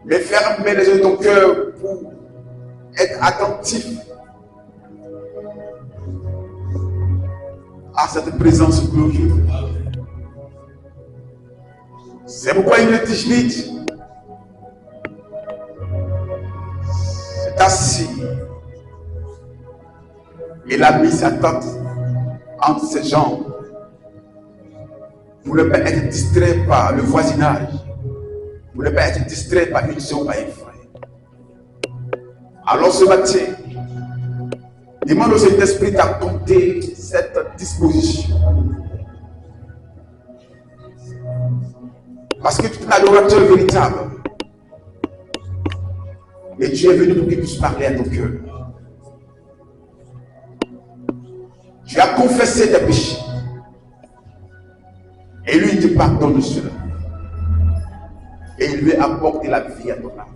Mais fermer les yeux de ton cœur pour être attentif à cette présence glorieuse. C'est pourquoi il est Tishbit s'est assis. Il a mis sa tête entre ses jambes pour ne pas être distrait par le voisinage, pour ne pas être distrait par une soeur, par un frère. Alors ce matin, demande au Saint-Esprit d'accomplir cette disposition. Parce que tu es un adorateur véritable. Et tu es venu pour qu'il puisse parler à ton cœur. Tu as confessé tes péchés. Et lui, il te pardonne cela. Et il veut apporter la vie à ton âme.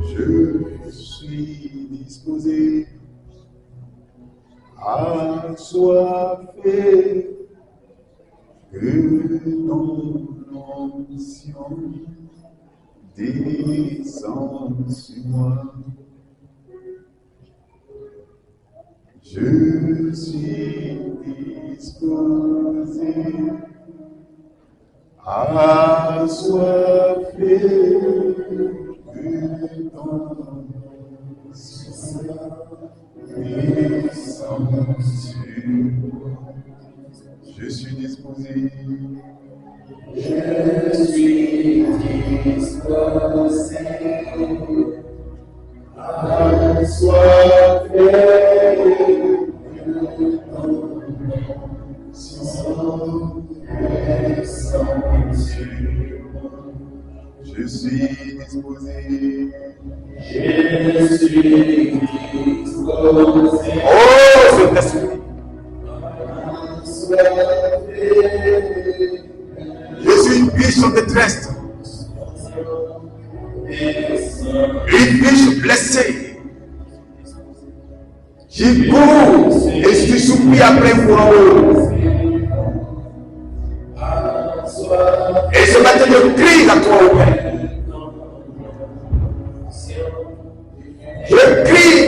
Je suis disposé à soifer que ton onction descende sur moi. Je suis disposé à soifer que ton onction descende sur moi. Je suis disposé. Je suis disposé à soifer que ton onction descende sur moi. Je suis disposé. Je suis disposé. Oh, c'est esprit. Je suis une biche en détresse. Une biche blessée. Qui court et je supplie après moi. Et ce matin, je crie à toi, au Père. Je crie.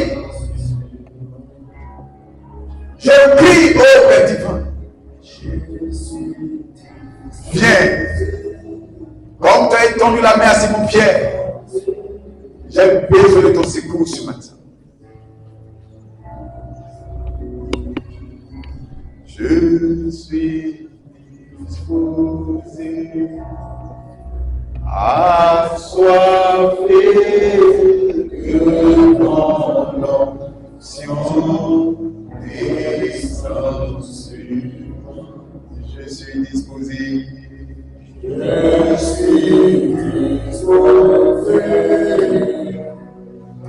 Je crie, ô Père divin. Viens. Comme tu as étendu la main à Simon-Pierre, j'ai besoin de ton secours ce matin. Je suis disposé à soifer que ton onction descende sur moi. Je suis disposé. Je suis disposé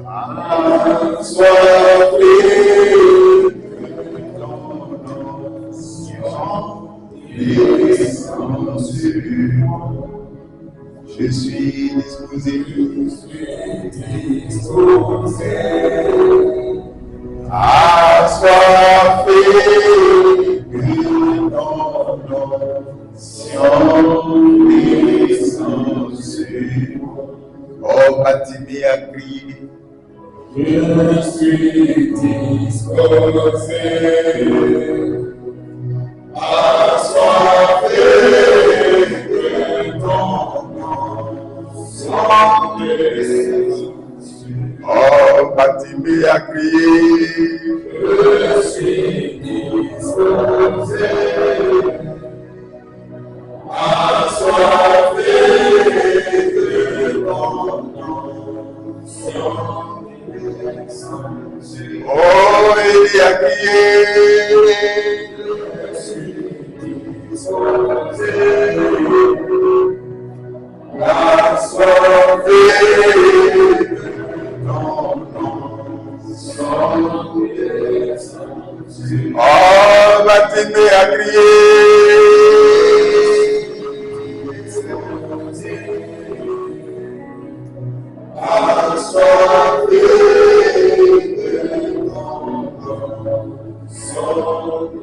à soifer que ton onction descende sur moi. Je suis disposé. À soifer que ton onction descende sur moi. Oh, Batimée a crié. Je suis disposé à soifer que ton onction descende sur moi. Oh, Batimée a crié. Je suis disposé à soifer que ton onction descende sur moi. Oh, il a crié. Je suis disposé à soifer que ton onction descende sur moi. Oh, Batimée a crié. À soifer que ton onction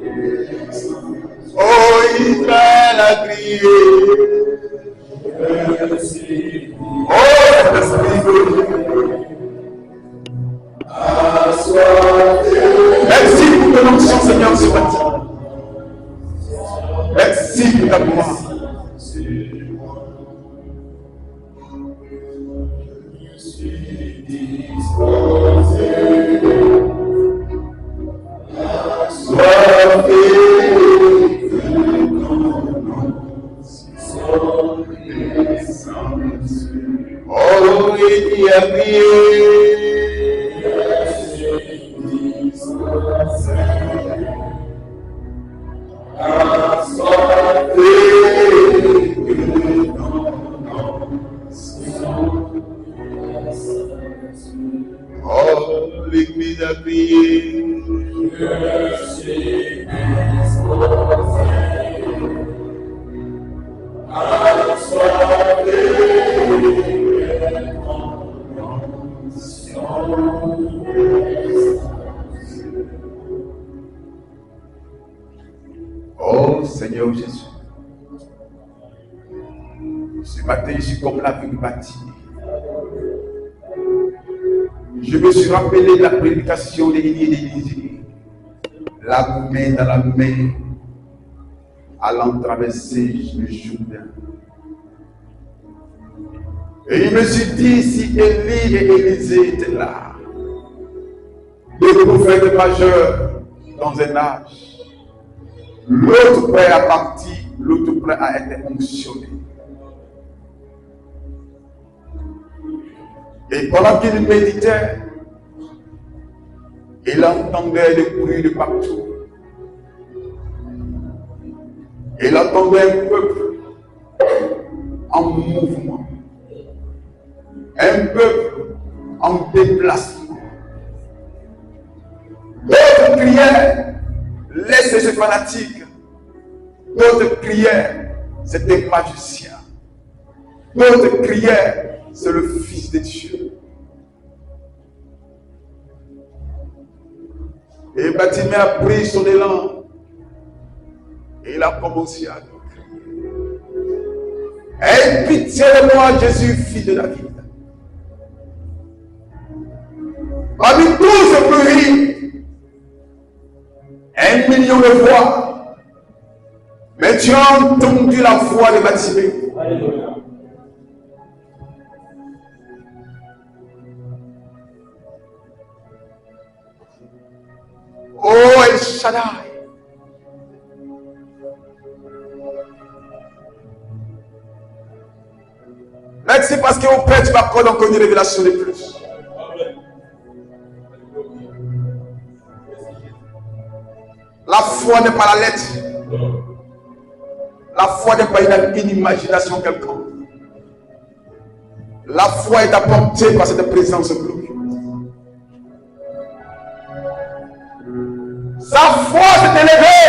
descende. Oh, Israël a crié. Oh, merci pour ton onction, Seigneur, ce matin. Merci pour ta gloire. Oh, il a prié. Oh, l'Église a prié. Oh Seigneur Jésus, ce matin je suis comme la ville bâtie. Je me suis rappelé de la prédication d'Élie, la main dans la main, allant traverser le Jourdain. Et il me suis dit, si Élie et Élisée étaient là, deux prophètes majeurs dans un âge, l'autre prêt à partir, l'autre prêt à être fonctionné. Et pendant qu'il méditait, il entendait des bruits de partout. Il entendait un peuple en mouvement, un peuple en déplacement. D'autres criaient, laissez ce fanatique. D'autres criaient, c'est un magicien. D'autres criaient, c'est le Fils de Dieu. Et Bartimée a pris son élan et il a commencé à crier. Aie pitié de moi, Jésus, fils de David. Parmi tout ce bruit, 1 million de voix, mais tu as entendu la voix de Bartimée. Oh El Shaddai. Merci parce qu'au Père, tu m'accordes encore une révélation de plus. La foi n'est pas la lettre. La foi n'est pas une imagination quelconque. La foi est apportée par cette présence glorieuse. Sa foi s'est élevée.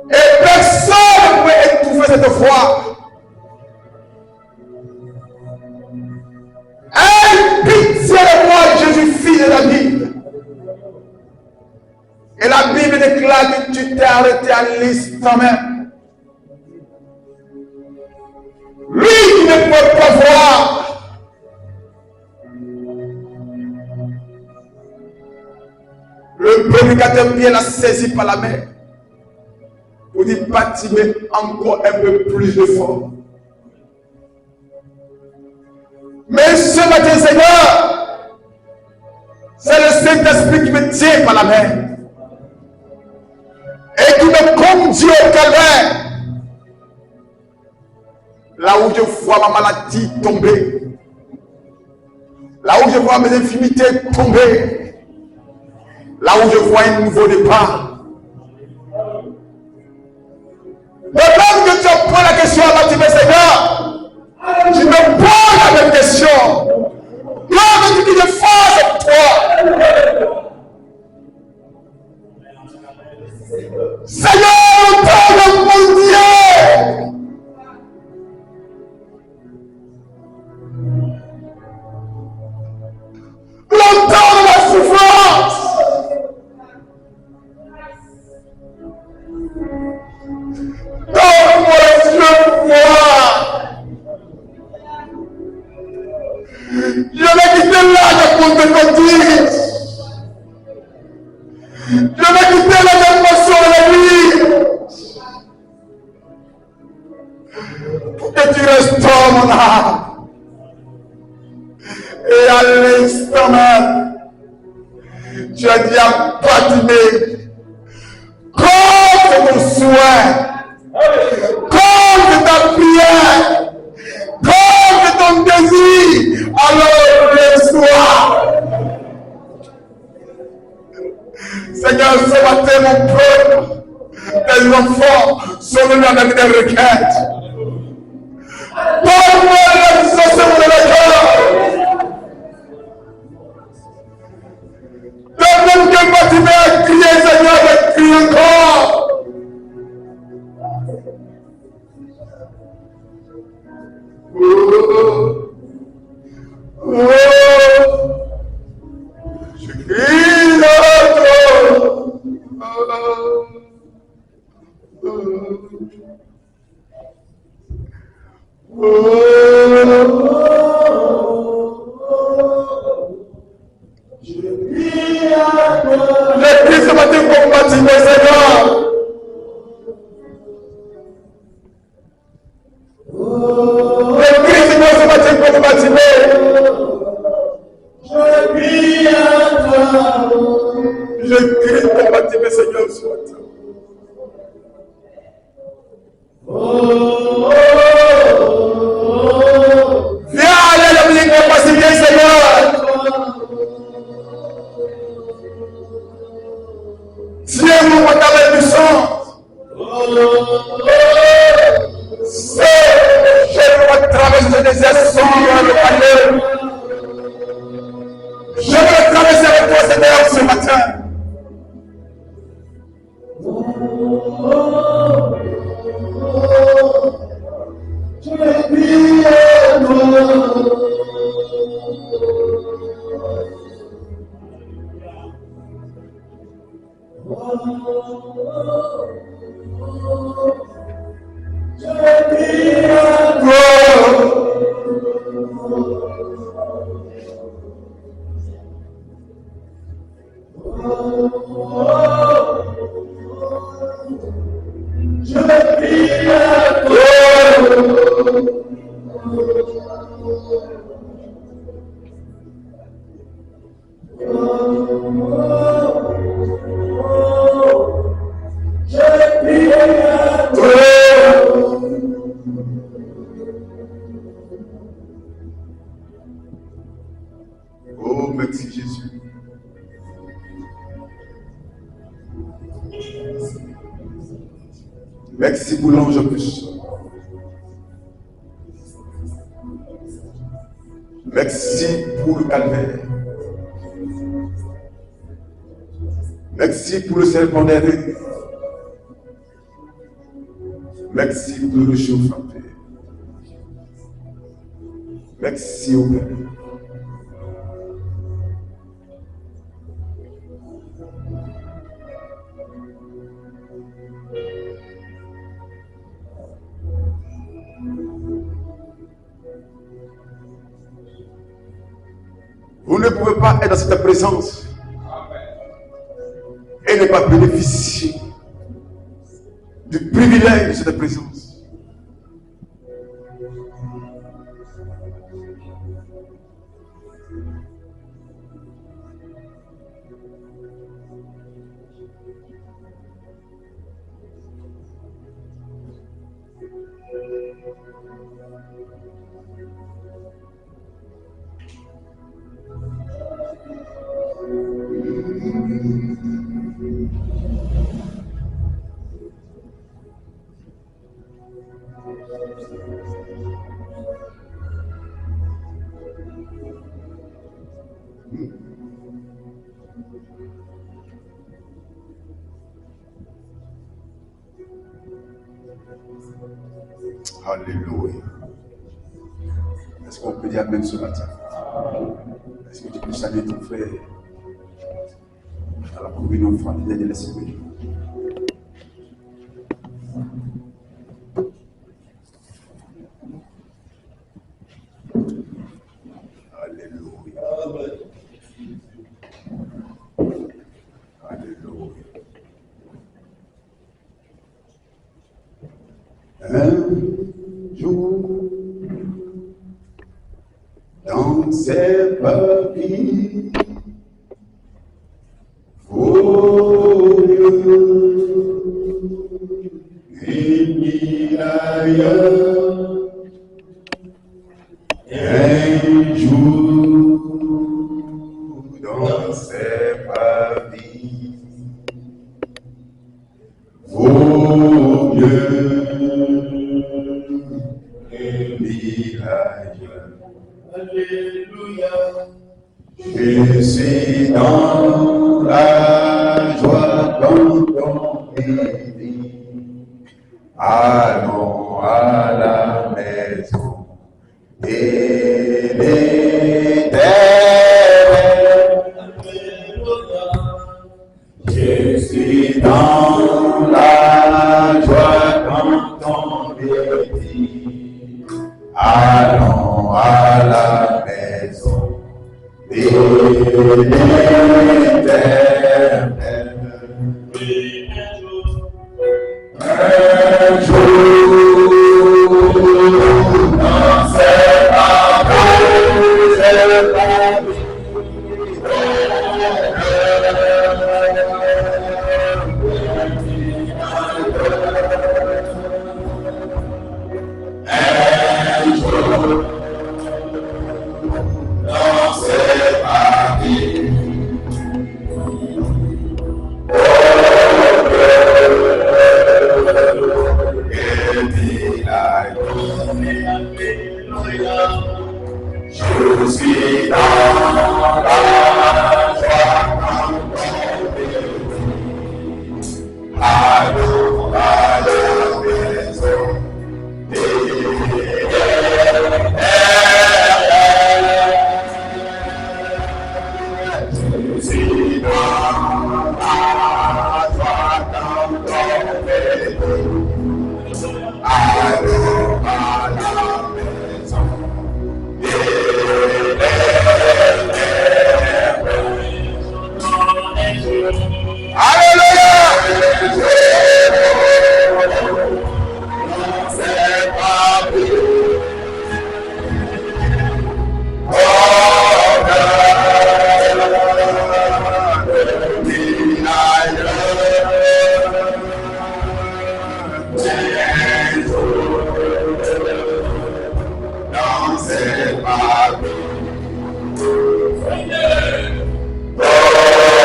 Et personne ne pouvait étouffer cette foi. Aie pitié de moi, Jésus, fils de David. Et la Bible déclare que tu t'es arrêté à l'instant même. Lui qui ne peut pas voir. Le prédicateur Pierre l'a saisi par la main pour dire Bartimée encore un peu plus de force. Mais ce matin, Seigneur, c'est le Saint-Esprit qui me tient par la main et qui me conduit au calvaire. Là où je vois ma maladie tomber, là où je vois mes infirmités tomber, là où je vois un nouveau départ. De même que tu as posé la question à Bartimée, Seigneur, je me pose la même question. Comment veux-tu que je fasse avec toi? Seigneur, entends mon Dieu. L'entends ma souffrance. Je vais quitter l'âge pour te conduire. Je vais quitter les émotions de la vie pour que tu restaures mon âme. Et à l'instant même, tu as dit à Bartimée, comme mon souhait, comme ta prière, comme ton désir, alors reçois. Seigneur, ce matin, mon peuple, tes enfants sont venus avec des requêtes. Donne-moi l'exaucement de la cœur. De même que Bartimée a crié, Seigneur, je crie encore. Je crie encore. Je crie ce matin pour Bartimée, Seigneur. Je crie, Seigneur, ce matin pour Bartimée. Je crie pour Bartimée, Seigneur, ce matin. Viens aller la musique pour Bartimée, Seigneur. Tiens-moi dans la puissance. Je vais traverser le désert sans le palais. Je vais traverser avec toi, Seigneur, ce matin. Oh, merci Jésus. Merci pour l'ange plus. Merci pour le calvaire. Merci pour le serpent d'airain. Merci pour le réchauffement. Merci au Père. Vous ne pouvez pas être dans cette présence et ne pas bénéficier du privilège de cette présence. Alléluia. Est-ce qu'on peut dire Amen ce matin? Est-ce que tu peux saluer ton frère à la communion fraternelle de l'Esprit? dans ses papiers. Oh Dieu, il ailleurs un jour dans ses papiers. Oh Dieu, il ailleurs. Alléluia. Je suis dans la joie quand on dit, allons à la maison de l'Éternel. Je suis dans la joie quand on dit, allons à la maison de l'Éternel. Un jour, dans cette je suis dans la joie allons à la maison de l'Éternel. Je suis dans la joie quand on fait allons à la maison. Alléluia! C'est pas plus. Oh, dans ses papiers.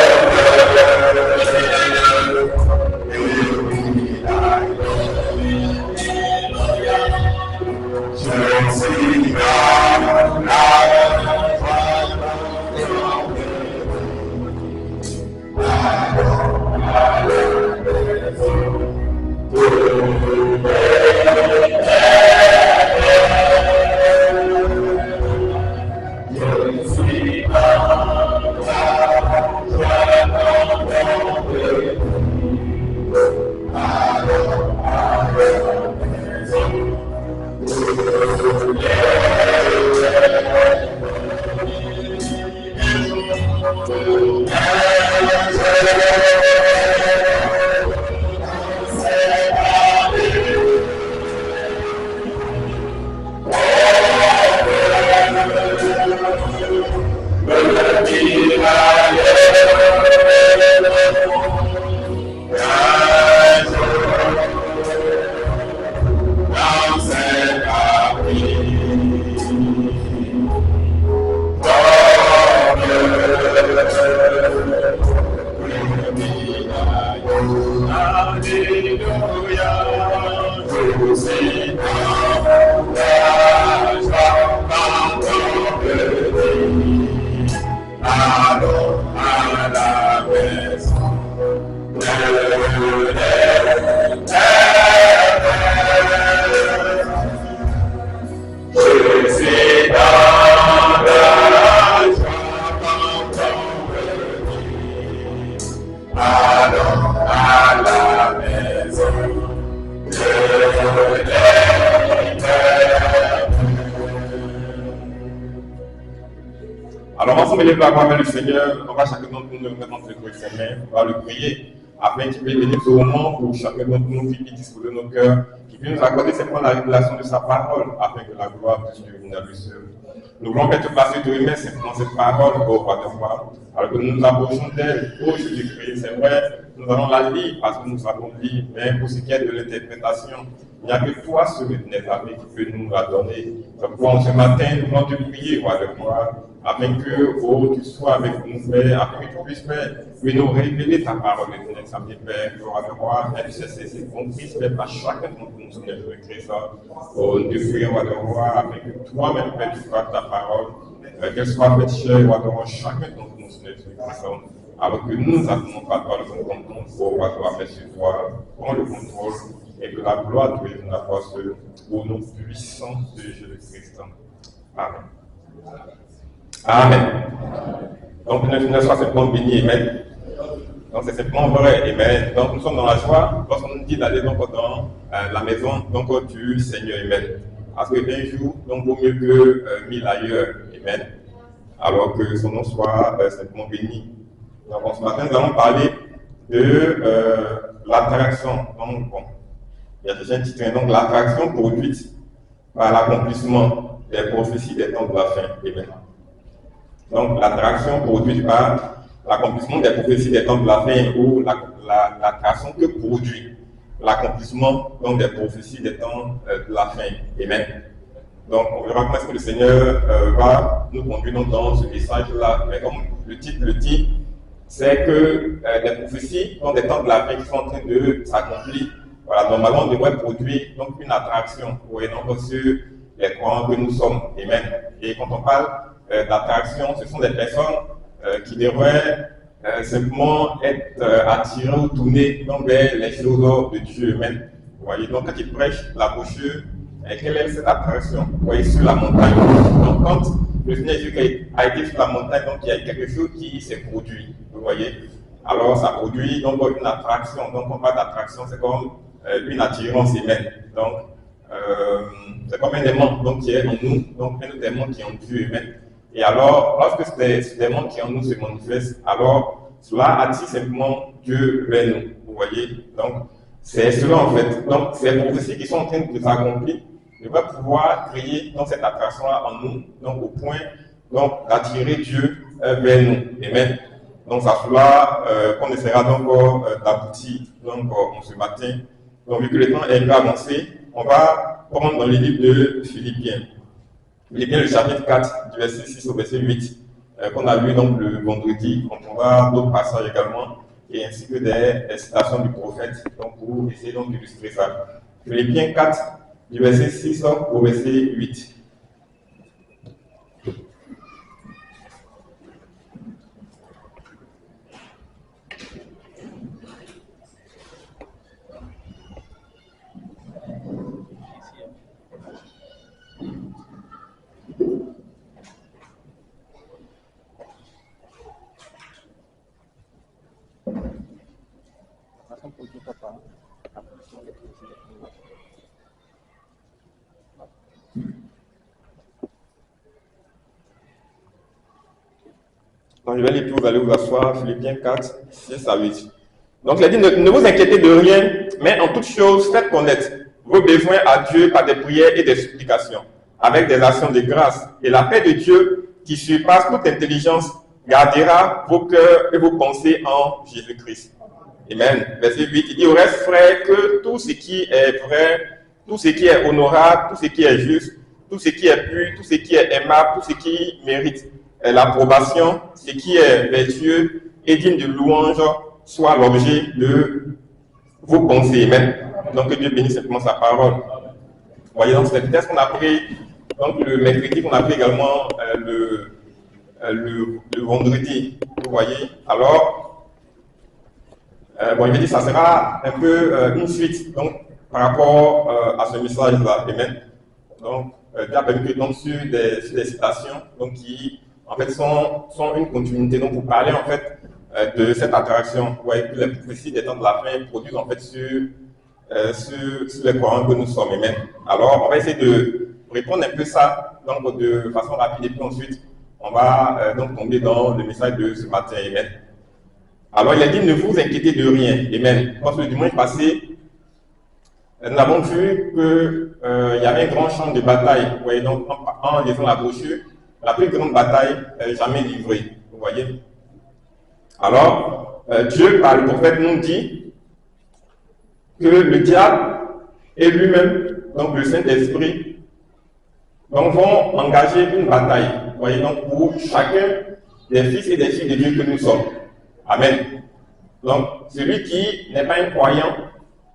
Alors, ensemble, les bras avec le Seigneur, on va chacun d'entre nous mettre entre ses mains, on va le prier, afin qu'il puisse venir ce moment pour chacun d'entre nous qui dispose de nos cœurs, qui puisse nous accorder simplement la révélation de sa parole, afin que la gloire puisse venir à lui seul. Nous voulons mettre place sur toi, mais simplement cette parole, au roi de roi. Alors que nous nous approchons d'elle, ô Jésus-Christ, c'est vrai, nous allons la lire parce que nous savons lire, mais pour ce qui est de l'interprétation, il n'y a que toi, seul Nézabé, qui peut nous la donner. C'est pourquoi ce matin, nous voulons te prier, roi de roi, afin que, oh, tu sois avec nous, Père, afin que tu puisses, Père, nous révéler ta parole, éternel, Saint Père, roi de roi, même si c'est compris, Père, par chacun d'entre nous, Seigneur Jésus-Christ, oh, nous te prions, roi de roi, afin que toi-même, Père, tu fasses ta parole, qu'elle soit faite chère, roi de roi, chacun d'entre nous, Seigneur Jésus-Christ, alors que nous n'avons pas de le contrôle, roi de roi, mais sur toi, prends le contrôle, et que la gloire de Dieu n'a pas seul, au nom puissant de Jésus-Christ. Amen. Amen. Donc, ne sois simplement béni, amen. Donc, c'est simplement vrai, amen. Donc, nous sommes dans la joie lorsqu'on nous dit d'aller donc dans la maison donc, du Seigneur, amen. Parce qu'un jour, donc, vaut mieux que 1000 ailleurs, amen. Alors que son nom soit simplement béni. Donc, ce matin, nous allons parler de l'attraction. Donc, bon, il y a déjà un titre, donc l'attraction produite par l'accomplissement des prophéties des temps de la fin, amen. Donc, l'attraction produite par l'accomplissement des prophéties des temps de la fin ou l'attraction que produit l'accomplissement des prophéties des temps de la fin. Amen. Donc, on verra comment est-ce que le Seigneur va nous conduire dans ce message-là. Mais comme le titre le dit, c'est que les prophéties des temps de la fin qui sont en train de s'accomplir, voilà, normalement, on devrait produire donc, une attraction pour sur les croyants que nous sommes. Amen. Et quand on parle d'attraction, ce sont des personnes qui devraient simplement être attirées ou tournées vers les choses de Dieu. Amen. Vous voyez, donc quand il prêche la brochure, quelle est cette attraction? Vous voyez, sur la montagne. Donc quand le Seigneur Jésus a été sur la montagne, donc il y a quelque chose qui s'est produit. Vous voyez. Alors ça produit donc une attraction. Donc on parle d'attraction, c'est comme une attirance humaine. Donc c'est comme un aimant donc, qui est en nous, donc un autre aimant qui est en Dieu humain. Et alors, lorsque cet aimant qui est en nous se manifeste, alors cela attire simplement Dieu vers nous. Vous voyez? Donc c'est cela en fait. Donc ces prophéties qui sont en train de s'accomplir devraient pouvoir créer donc, cette attraction-là en nous, donc au point d'attirer Dieu vers nous. Amen. Donc ça cela qu'on essaiera donc d'aboutir donc ce matin. Donc vu que le temps est un peu avancé, on va prendre dans le livre de Philippiens. Philippiens, le chapitre 4, du verset 6 au verset 8, qu'on a lu donc le vendredi. On trouvera d'autres passages également, et ainsi que des citations du prophète, donc pour essayer donc d'illustrer ça. Philippiens 4, du verset 6 au verset 8. Donc je vais lire, puis vous allez vous asseoir, Philippiens 4, 6 à 8. Donc il a dit, ne vous inquiétez de rien, mais en toute chose, faites connaître vos besoins à Dieu par des prières et des supplications, avec des actions de grâce. Et la paix de Dieu, qui surpasse toute intelligence, gardera vos cœurs et vos pensées en Jésus-Christ. Amen. Verset 8, il dit, au reste, frère, que tout ce qui est vrai, tout ce qui est honorable, tout ce qui est juste, tout ce qui est pur, tout ce qui est aimable, tout ce qui mérite l'approbation, ce qui est vertueux et digne de louange, soit l'objet de vos pensées. Amen. Donc que Dieu bénisse simplement sa parole. Vous voyez, donc c'est le texte qu'on a pris, donc le mercredi, qu'on a pris également le vendredi. Vous voyez. Alors, bon, il m'a dit ça sera un peu une suite donc, par rapport à ce message-là. Amen. Donc, déjà permis donc sur des citations donc, qui en fait sont une continuité donc, pour parler en fait de cette attraction. Vous voyez que les prophéties des temps de la fin produisent en fait sur les croyants que nous sommes. Amen. Alors, on va essayer de répondre un peu ça donc, de façon rapide et puis ensuite, on va donc tomber dans le message de ce matin. Amen. Alors, il a dit, ne vous inquiétez de rien. Amen. Parce que le dimanche passé, nous avons vu qu'il y avait un grand champ de bataille. Vous voyez, donc, en lisant la brochure, la plus grande bataille jamais livrée. Vous voyez? Alors, Dieu, par le prophète, nous dit que le diable et lui-même, donc le Saint-Esprit, donc vont engager une bataille. Vous voyez, donc pour chacun des fils et des filles de Dieu que nous sommes. Amen. Donc, celui qui n'est pas un croyant,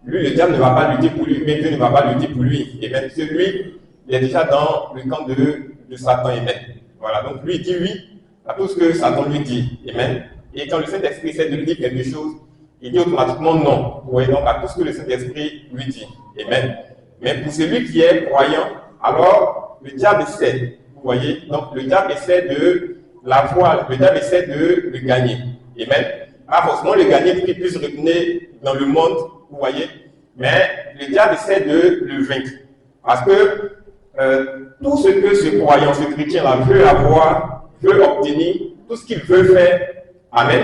lui, le diable ne va pas lutter pour lui, mais Dieu ne va pas lutter pour lui. Et bien, celui, il est déjà dans le camp de Satan. Amen. Voilà, donc lui, il dit oui à tout ce que Satan lui dit. Amen. Et quand le Saint-Esprit essaie de lui dire quelque chose, il dit automatiquement non. Vous voyez, donc à tout ce que le Saint-Esprit lui dit. Amen. Mais pour celui qui est croyant, alors le diable essaie. Vous voyez, donc le diable essaie de l'avoir, le diable essaie de le gagner. Amen. Pas forcément le gagner pour qu'il puisse retourner dans le monde, vous voyez, mais le diable essaie de le vaincre. Parce que tout ce que ce croyant, ce chrétien-là veut avoir, veut obtenir, tout ce qu'il veut faire, amen.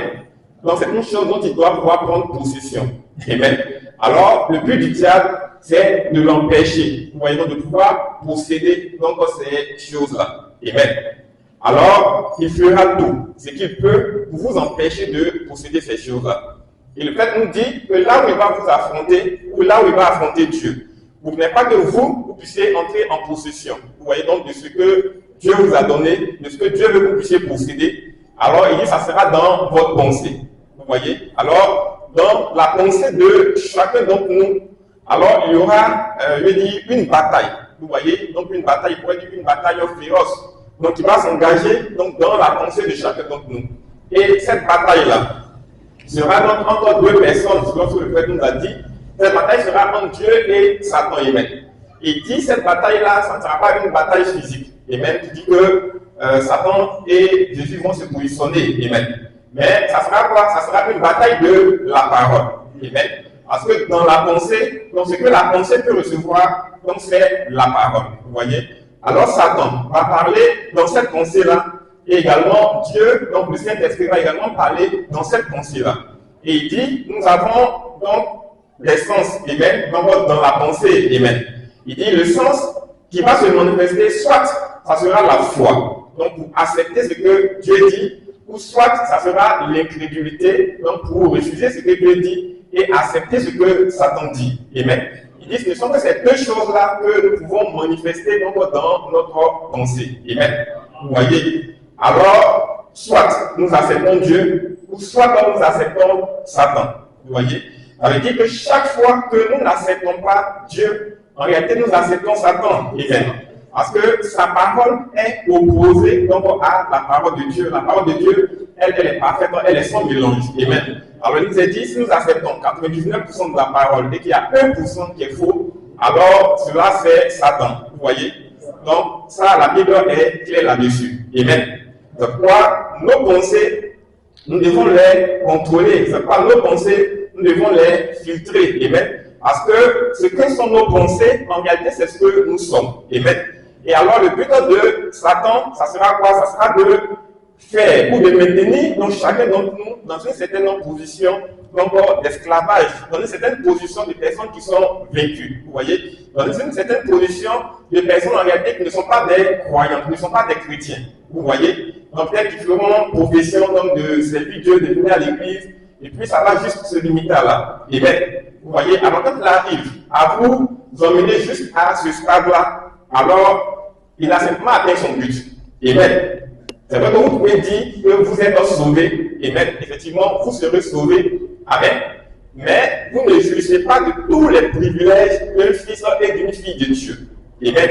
Donc c'est une chose dont il doit pouvoir prendre possession. Amen. Alors, le but du diable, c'est de l'empêcher, vous voyez, donc de pouvoir posséder donc, ces choses-là. Amen. Alors, il fera tout ce qu'il peut pour vous empêcher de posséder ces choses-là. Et le fait nous dit que là où il va vous affronter, ou là où il va affronter Dieu, vous n'êtes pas que vous puissiez entrer en possession. Vous voyez donc de ce que Dieu vous a donné, de ce que Dieu veut que vous puissiez posséder. Alors, il dit ça sera dans votre pensée. Vous voyez? Alors, dans la pensée de chacun d'entre nous, alors il y aura, je dis, une bataille. Vous voyez? Donc une bataille, il pourrait dire une bataille féroce. Donc, il va s'engager donc, dans la pensée de chacun d'entre nous. Et cette bataille-là sera donc entre deux personnes, selon ce que le Père nous a dit. Cette bataille sera entre Dieu et Satan. Amen. Il dit cette bataille-là, ça ne sera pas une bataille physique. Amen. Il dit que Satan et Jésus vont se positionner. Amen. Mais ça sera quoi? Ça sera une bataille de la parole. Amen. Parce que dans la pensée, donc ce que la pensée peut recevoir, donc c'est la parole. Vous voyez? Alors Satan va parler dans cette pensée-là, et également Dieu, donc le Saint-Esprit va également parler dans cette pensée-là. Et il dit, nous avons donc les sens, amen, dans la pensée, amen. Il dit le sens qui va se manifester, soit ça sera la foi, donc pour accepter ce que Dieu dit, ou soit ça sera l'incrédulité, donc pour refuser ce que Dieu dit et accepter ce que Satan dit, amen. Il dit, ce sont que ces deux choses-là que nous pouvons manifester donc, dans notre pensée. Amen. Vous voyez? Alors, soit nous acceptons Dieu, ou soit nous acceptons Satan. Vous voyez? Ça veut dire que chaque fois que nous n'acceptons pas Dieu, en réalité nous acceptons Satan. Amen. Parce que sa parole est opposée donc, à la parole de Dieu. La parole de Dieu, elle est parfaite, elle est sans mélange. Amen. Alors il nous a dit, si nous acceptons 99% de la parole et qu'il y a 1% qui est faux, alors cela c'est Satan. Vous voyez? Donc ça, la Bible est claire là-dessus. Amen. C'est pourquoi nos pensées, nous devons les contrôler. C'est pourquoi nos pensées, nous devons les filtrer. Amen. Parce que ce que sont nos pensées, en réalité, c'est ce que nous sommes. Amen. Et alors le but de Satan, ça sera quoi? Ça sera de faire ou de maintenir donc, chacun d'entre nous dans une certaine position d'esclavage, dans une certaine position de personnes qui sont vaincues. Vous voyez? Dans une certaine position de personnes en réalité qui ne sont pas des croyants, qui ne sont pas des chrétiens. Vous voyez? Donc peut-être qu'ils feront profession donc, de servir Dieu, de venir à l'église, et puis ça va juste se limiter à là. Et bien, vous voyez, alors quand il arrive à vous emmener juste à ce stade-là, alors il a simplement atteint son but. Amen. C'est vrai que vous pouvez dire que vous êtes sauvés, et même effectivement vous serez sauvés. Amen. Mais vous ne jouissez pas de tous les privilèges d'un fils et d'une fille de Dieu. Amen.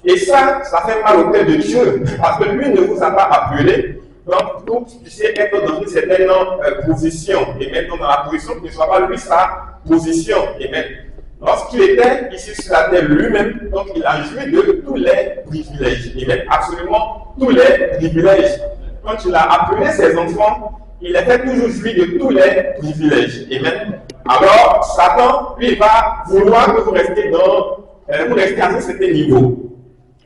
Et ça fait mal au cœur de Dieu, parce que lui ne vous a pas appelé. Donc, vous puissiez être dans une certaine position, et même dans la position qui ne soit pas lui sa position. Amen. Lorsqu'il était ici sur la terre lui-même, donc il a joui de tous les privilèges. Il a absolument tous les privilèges. Quand il a appelé ses enfants, il était toujours joui de tous les privilèges. Amen. Alors, Satan, lui, va vouloir que vous restiez à un certain niveau.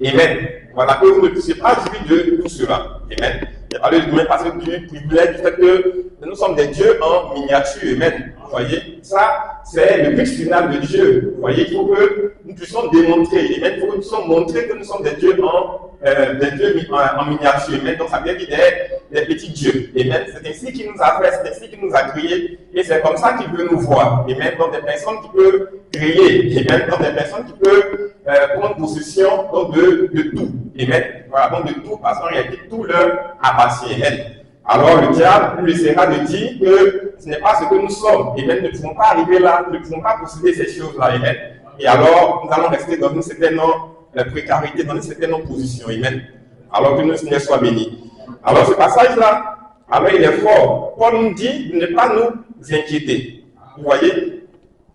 Amen. Voilà, que vous ne puissiez pas jouir de tout cela. Amen. Il a parlé de nous-mêmes parce que du privilège du fait que nous sommes des dieux en miniature. Amen. Vous voyez, ça, c'est le but final de Dieu. Vous voyez, il faut que nous puissions démontrer. Amen. Il faut que nous puissions montrer que nous sommes des dieux en miniature. Amen. Donc, ça veut dire des petits dieux. Amen. C'est ainsi qu'il nous a fait, c'est ainsi qu'il nous a créés. Et c'est comme ça qu'il veut nous voir. Amen. Donc, des personnes qui peuvent créer. Amen. Donc, des personnes qui peuvent prendre possession donc, de tout. Amen. Voilà, donc de tout, parce qu'en réalité, tout leur appartient. Amen. Alors, le diable nous essaiera de dire que ce n'est pas ce que nous sommes. Amen. Nous ne pouvons pas arriver là, nous ne pouvons pas posséder ces choses-là. Amen. Et alors, nous allons rester dans une certaine précarité, dans une certaine position. Amen. Alors que le Seigneur soit béni. Alors, ce passage-là, alors il est fort. Paul nous dit de ne pas nous inquiéter. Vous voyez?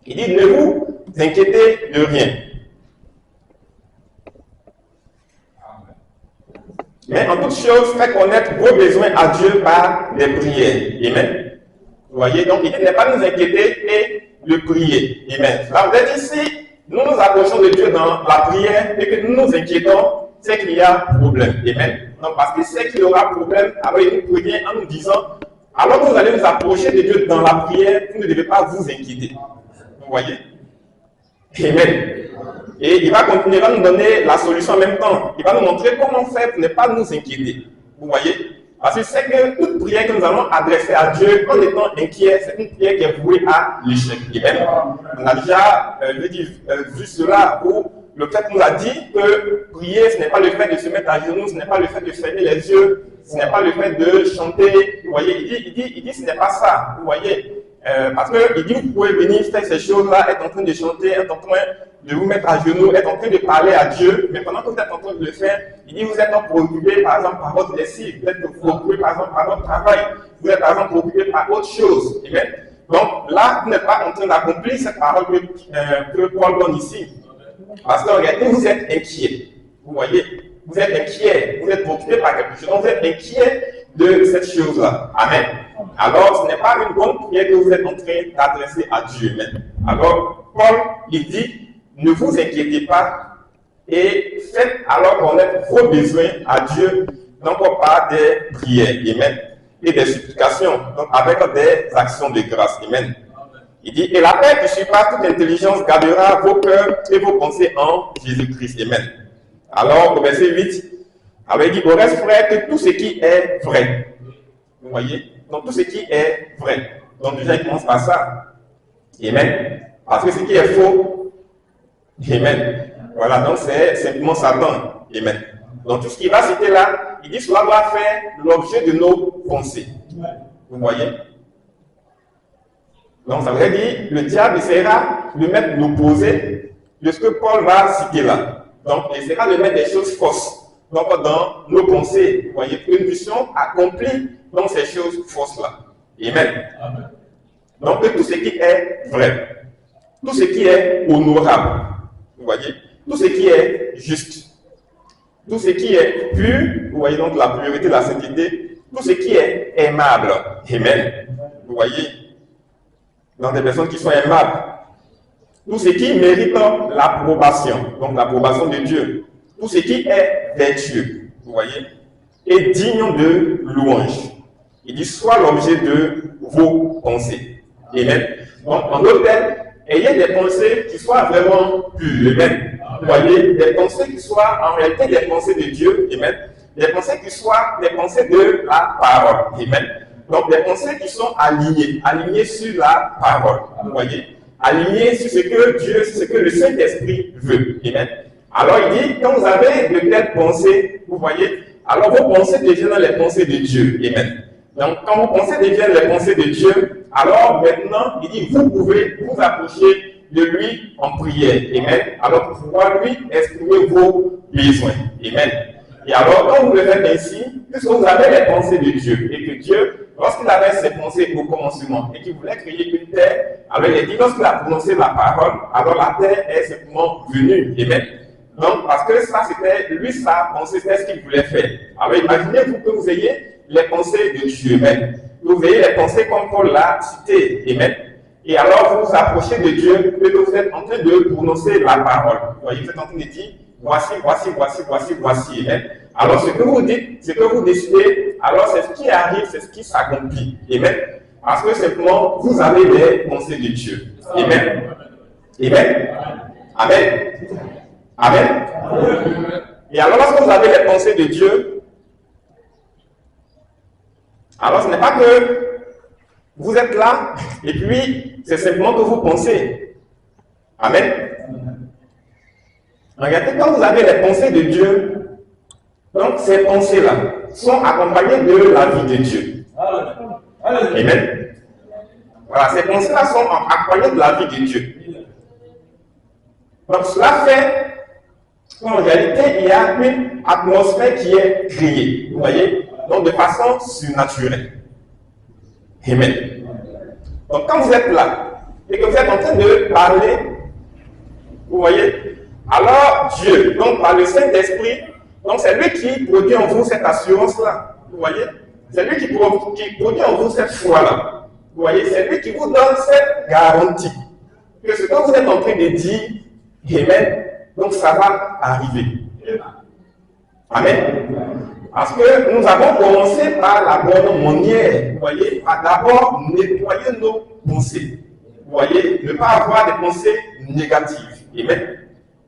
Il dit ne vous inquiétez de rien. Mais en toute chose, faites connaître vos besoins à Dieu par les prières. Amen. Vous voyez, donc il dit ne pas nous inquiéter et le prier. Amen. Là, vous êtes ici, nous nous approchons de Dieu dans la prière et que nous nous inquiétons, c'est qu'il y a problème. Amen. Donc parce qu'il sait qu'il y aura problème, alors il nous prévient en nous disant, alors que vous allez vous approcher de Dieu dans la prière, vous ne devez pas vous inquiéter. Vous voyez? Amen. Et il va continuer à nous donner la solution en même temps. Il va nous montrer comment faire pour ne pas nous inquiéter. Vous voyez? Parce que c'est que toute prière que nous allons adresser à Dieu en étant inquiet, c'est une prière qui est vouée à l'échec. Amen. On a déjà vu cela où le fait nous a dit que prier, ce n'est pas le fait de se mettre à genoux, ce n'est pas le fait de fermer les yeux, ce n'est pas le fait de chanter. Vous voyez? Il dit ce n'est pas ça. Vous voyez? Parce qu'il dit, vous pouvez venir faire ces choses-là, être en train de chanter, être en train de vous mettre à genoux, être en train de parler à Dieu, mais pendant que vous êtes en train de le faire, il dit, vous êtes préoccupé par exemple par votre lessive, vous êtes préoccupé par exemple par votre travail, vous êtes par exemple préoccupé par autre chose. Amen. Donc là, vous n'êtes pas en train d'accomplir cette parole que Paul donne ici. Parce qu'en réalité, vous êtes inquiet. Vous voyez, vous êtes inquiet, vous êtes préoccupé par quelque chose, donc vous êtes inquiet de cette chose-là. Amen. Alors, ce n'est pas une bonne prière que vous êtes en train d'adresser à Dieu. Amen. Alors, Paul, il dit, ne vous inquiétez pas et faites alors connaître vos besoins à Dieu, non pas par des prières, amen, et des supplications, donc avec des actions de grâce, amen. Il dit, et la paix qui surpasse toute intelligence gardera vos cœurs et vos pensées en Jésus-Christ, amen. Alors, au verset 8, alors il dit, au reste, frère, que tout ce qui est vrai, vous voyez, donc tout ce qui est vrai, donc déjà il commence par ça, amen, parce que ce qui est faux, amen. Voilà, donc c'est simplement Satan. Amen. Donc tout ce qu'il va citer là, il dit cela doit faire l'objet de nos pensées. Vous voyez? Donc ça veut dire le diable essaiera de mettre l'opposé de ce que Paul va citer là. Donc il essaiera de mettre des choses fausses donc, dans nos pensées. Vous voyez? Pour que nous puissions accomplir donc, ces choses fausses là. Amen. Amen. Donc tout ce qui est vrai, tout ce qui est honorable. Vous voyez, tout ce qui est juste, tout ce qui est pur, vous voyez donc la pureté, la sainteté, tout ce qui est aimable, amen. Vous voyez, dans des personnes qui sont aimables, tout ce qui mérite l'approbation, donc l'approbation de Dieu, tout ce qui est vertueux, vous voyez, et digne de louange. Il dit soit l'objet de vos pensées, amen. Donc en d'autres termes, ayez des pensées qui soient vraiment pures, amen. Vous voyez, des pensées qui soient en réalité des pensées de Dieu, amen. Des pensées qui soient des pensées de la parole, amen. Donc des pensées qui sont alignées sur la parole, vous voyez, alignées sur ce que Dieu, sur ce que le Saint-Esprit veut, amen. Alors il dit, quand vous avez de telles pensées, vous voyez, alors vos pensées deviennent les pensées de Dieu, amen. Donc quand vos pensées deviennent les pensées de Dieu, alors maintenant, il dit, vous pouvez vous approcher de lui en prière. Amen. Alors pour pouvoir lui exprimer vos besoins. Amen. Et alors, quand vous le faites ainsi, puisque vous avez les pensées de Dieu, et que Dieu, lorsqu'il avait ses pensées au commencement, et qu'il voulait créer une terre, alors il a dit, lorsqu'il a prononcé la parole, alors la terre est simplement venue. Amen. Donc, parce que ça, c'était lui, sa pensée, c'était ce qu'il voulait faire. Alors, imaginez-vous que vous ayez les pensées de Dieu. Amen. Vous voyez les pensées comme Paul l'a cité. Amen. Et alors, vous vous approchez de Dieu, et vous êtes en train de prononcer la parole. Vous voyez, vous êtes en train de dire, voici. Amen. Alors, ce que vous dites, ce que vous décidez, alors c'est ce qui arrive, c'est ce qui s'accomplit. Amen. Parce que simplement, vous avez les pensées de Dieu. Amen. Amen. Amen. Amen. Et alors, lorsque vous avez les pensées de Dieu, alors ce n'est pas que vous êtes là et puis c'est simplement que vous pensez. Amen. Regardez, quand vous avez les pensées de Dieu, donc ces pensées-là sont accompagnées de la vie de Dieu. Amen. Voilà, ces pensées-là sont accompagnées de la vie de Dieu. Donc cela fait qu'en réalité, il y a une atmosphère qui est créée. Vous voyez? Donc de façon surnaturelle. Amen. Donc quand vous êtes là et que vous êtes en train de parler, vous voyez, alors Dieu, donc par le Saint-Esprit, donc c'est lui qui produit en vous cette assurance-là. Vous voyez, c'est lui qui produit en vous cette foi-là. Vous voyez, c'est lui qui vous donne cette garantie que ce que vous êtes en train de dire, Amen, donc ça va arriver. Amen. Parce que nous avons commencé par la bonne manière, vous voyez, à d'abord nettoyer nos pensées. Vous voyez, ne pas avoir des pensées négatives. Amen.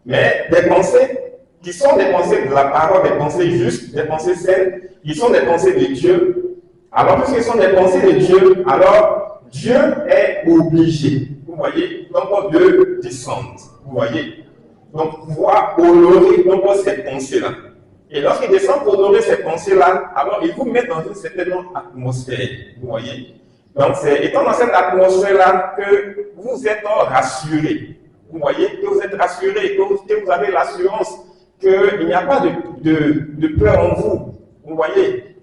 Mais des pensées qui sont des pensées de la parole, des pensées justes, des pensées saines, qui sont des pensées de Dieu. Alors, puisque ce sont des pensées de Dieu, alors Dieu est obligé, vous voyez, donc de descendre. Vous voyez, donc pouvoir honorer donc ces pensées-là. Et lorsqu'il descend pour honorer ces pensées-là, alors il vous met dans une certaine atmosphère, vous voyez. Donc c'est étant dans cette atmosphère-là que vous êtes rassuré. Vous voyez, que vous êtes rassuré, que vous avez l'assurance qu'il n'y a pas de peur en vous. Vous voyez,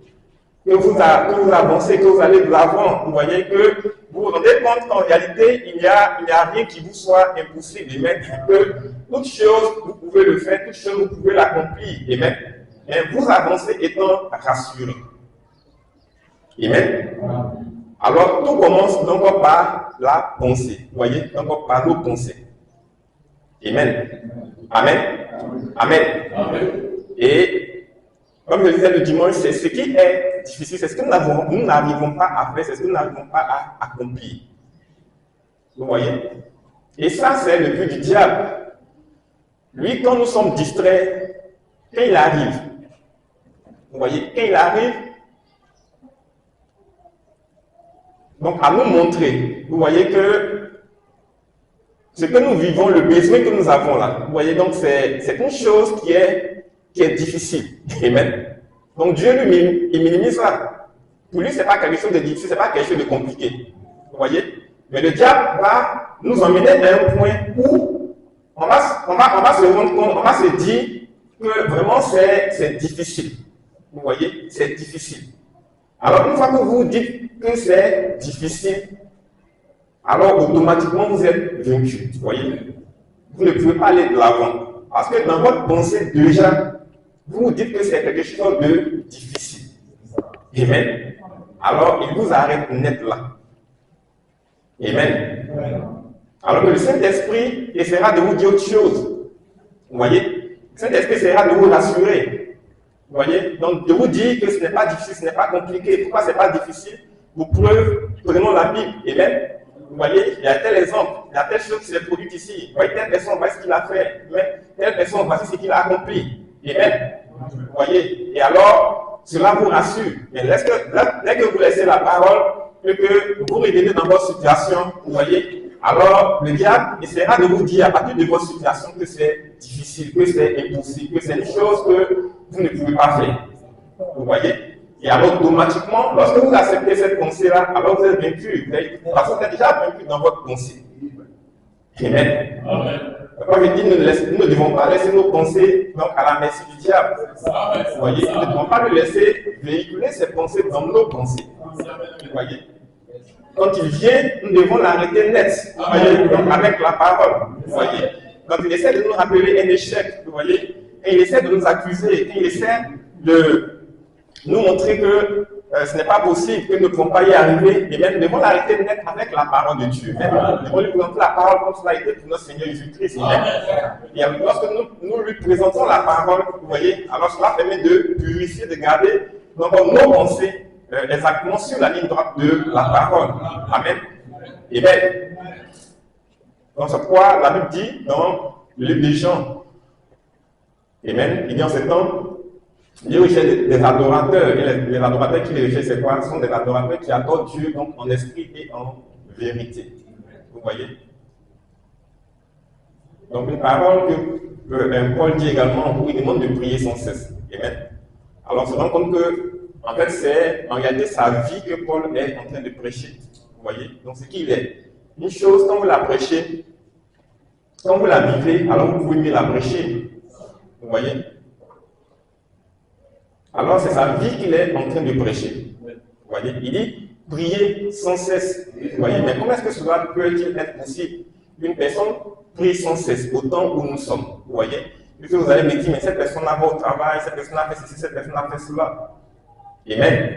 que vous avancez, que vous allez de l'avant. Vous voyez que vous vous rendez compte qu'en réalité, il n'y a rien qui vous soit impossible. Amen. Que toute chose, vous pouvez le faire, toute chose, vous pouvez l'accomplir. Amen. Et vous avancez étant rassuré. Amen. Alors, tout commence donc par la pensée. Vous voyez, donc par nos pensées. Amen. Amen. Amen. Amen. Et comme je disais le dimanche, c'est ce qui est difficile, c'est ce que nous n'arrivons pas à faire, c'est ce que nous n'arrivons pas à accomplir. Vous voyez? Et ça, c'est le but du diable. Lui, quand nous sommes distraits, quand il arrive, vous voyez, quand il arrive, donc à nous montrer, vous voyez que ce que nous vivons, le besoin que nous avons là, vous voyez, donc c'est une chose qui est difficile. Amen. Donc Dieu lui, il minimise ça. Pour lui, ce n'est pas quelque chose de difficile, ce n'est pas quelque chose de compliqué. Vous voyez? Mais le diable va nous emmener à un point où on va se rendre compte, on va se dire que vraiment c'est difficile. Vous voyez? C'est difficile. Alors une fois que vous dites que c'est difficile, alors automatiquement vous êtes vaincu. Vous voyez? Vous ne pouvez pas aller de l'avant. Parce que dans votre pensée, déjà, vous dites que c'est quelque chose de difficile. Amen. Alors, il vous arrête net là. Amen. Alors que le Saint-Esprit essaiera de vous dire autre chose. Vous voyez? Le Saint-Esprit essaiera de vous rassurer. Vous voyez? Donc, de vous dire que ce n'est pas difficile, ce n'est pas compliqué. Pourquoi ce n'est pas difficile? Pour preuve, prenons la Bible. Amen. Vous voyez, il y a tel exemple, il y a telle chose qui s'est produite ici. Vous voyez, telle personne, voici ce qu'il a fait. Telle personne, voici ce qu'il a accompli. Amen. Vous voyez, et alors, cela vous rassure. Mais dès que vous laissez la parole, et que vous revenez dans votre situation, vous voyez, alors le diable essaiera de vous dire à partir de votre situation que c'est difficile, que c'est impossible, que c'est une chose que vous ne pouvez pas faire. Vous voyez? Et alors, automatiquement, lorsque vous acceptez cette pensée-là, alors vous êtes vaincu. Parce que vous êtes déjà vaincu dans votre pensée. Amen. Comme je dis, nous ne devons pas laisser nos pensées donc, à la merci du diable. Vous voyez, nous ne devons pas le laisser véhiculer ses pensées dans nos pensées. Vous voyez? Quand il vient, nous devons l'arrêter net. Vous voyez? Donc, avec la parole. Vous voyez? Quand il essaie de nous rappeler un échec, vous voyez? Et il essaie de nous accuser, et il essaie de nous montrer que ce n'est pas possible, que nous ne pouvons pas y arriver, et même nous devons l'arrêter net avec la parole de Dieu. Même, nous devons lui présenter la parole comme cela a été pour notre Seigneur Jésus-Christ. Et lorsque nous lui présentons la parole, vous voyez, alors cela permet de purifier, de garder donc, nos pensées exactement sur la ligne droite de la parole. Amen. Et bien, donc c'est pourquoi la Bible dit dans le livre des Jean, Amen, il dit en ce temps, Dieu recherche des adorateurs, et les adorateurs qui les recherchent, c'est quoi? Ce sont des adorateurs qui adorent Dieu donc en esprit et en vérité. Vous voyez? Donc une parole que Paul dit également, où il demande de prier sans cesse. Amen. Alors on se rend compte que, en fait, c'est en réalité sa vie que Paul est en train de prêcher. Vous voyez? Donc c'est qui il est. Une chose, quand vous la prêchez, quand vous la vivez, alors vous pouvez mieux la prêcher. Vous voyez? Alors c'est sa vie qu'il est en train de prêcher. Vous voyez? Il dit prier sans cesse. Vous voyez? Mais comment est-ce que cela peut-il être possible? Une personne prie sans cesse au temps où nous sommes. Vous voyez? Puisque vous allez me dire, mais cette personne-là va au travail, cette personne a fait ceci, cette personne a fait cela. Amen.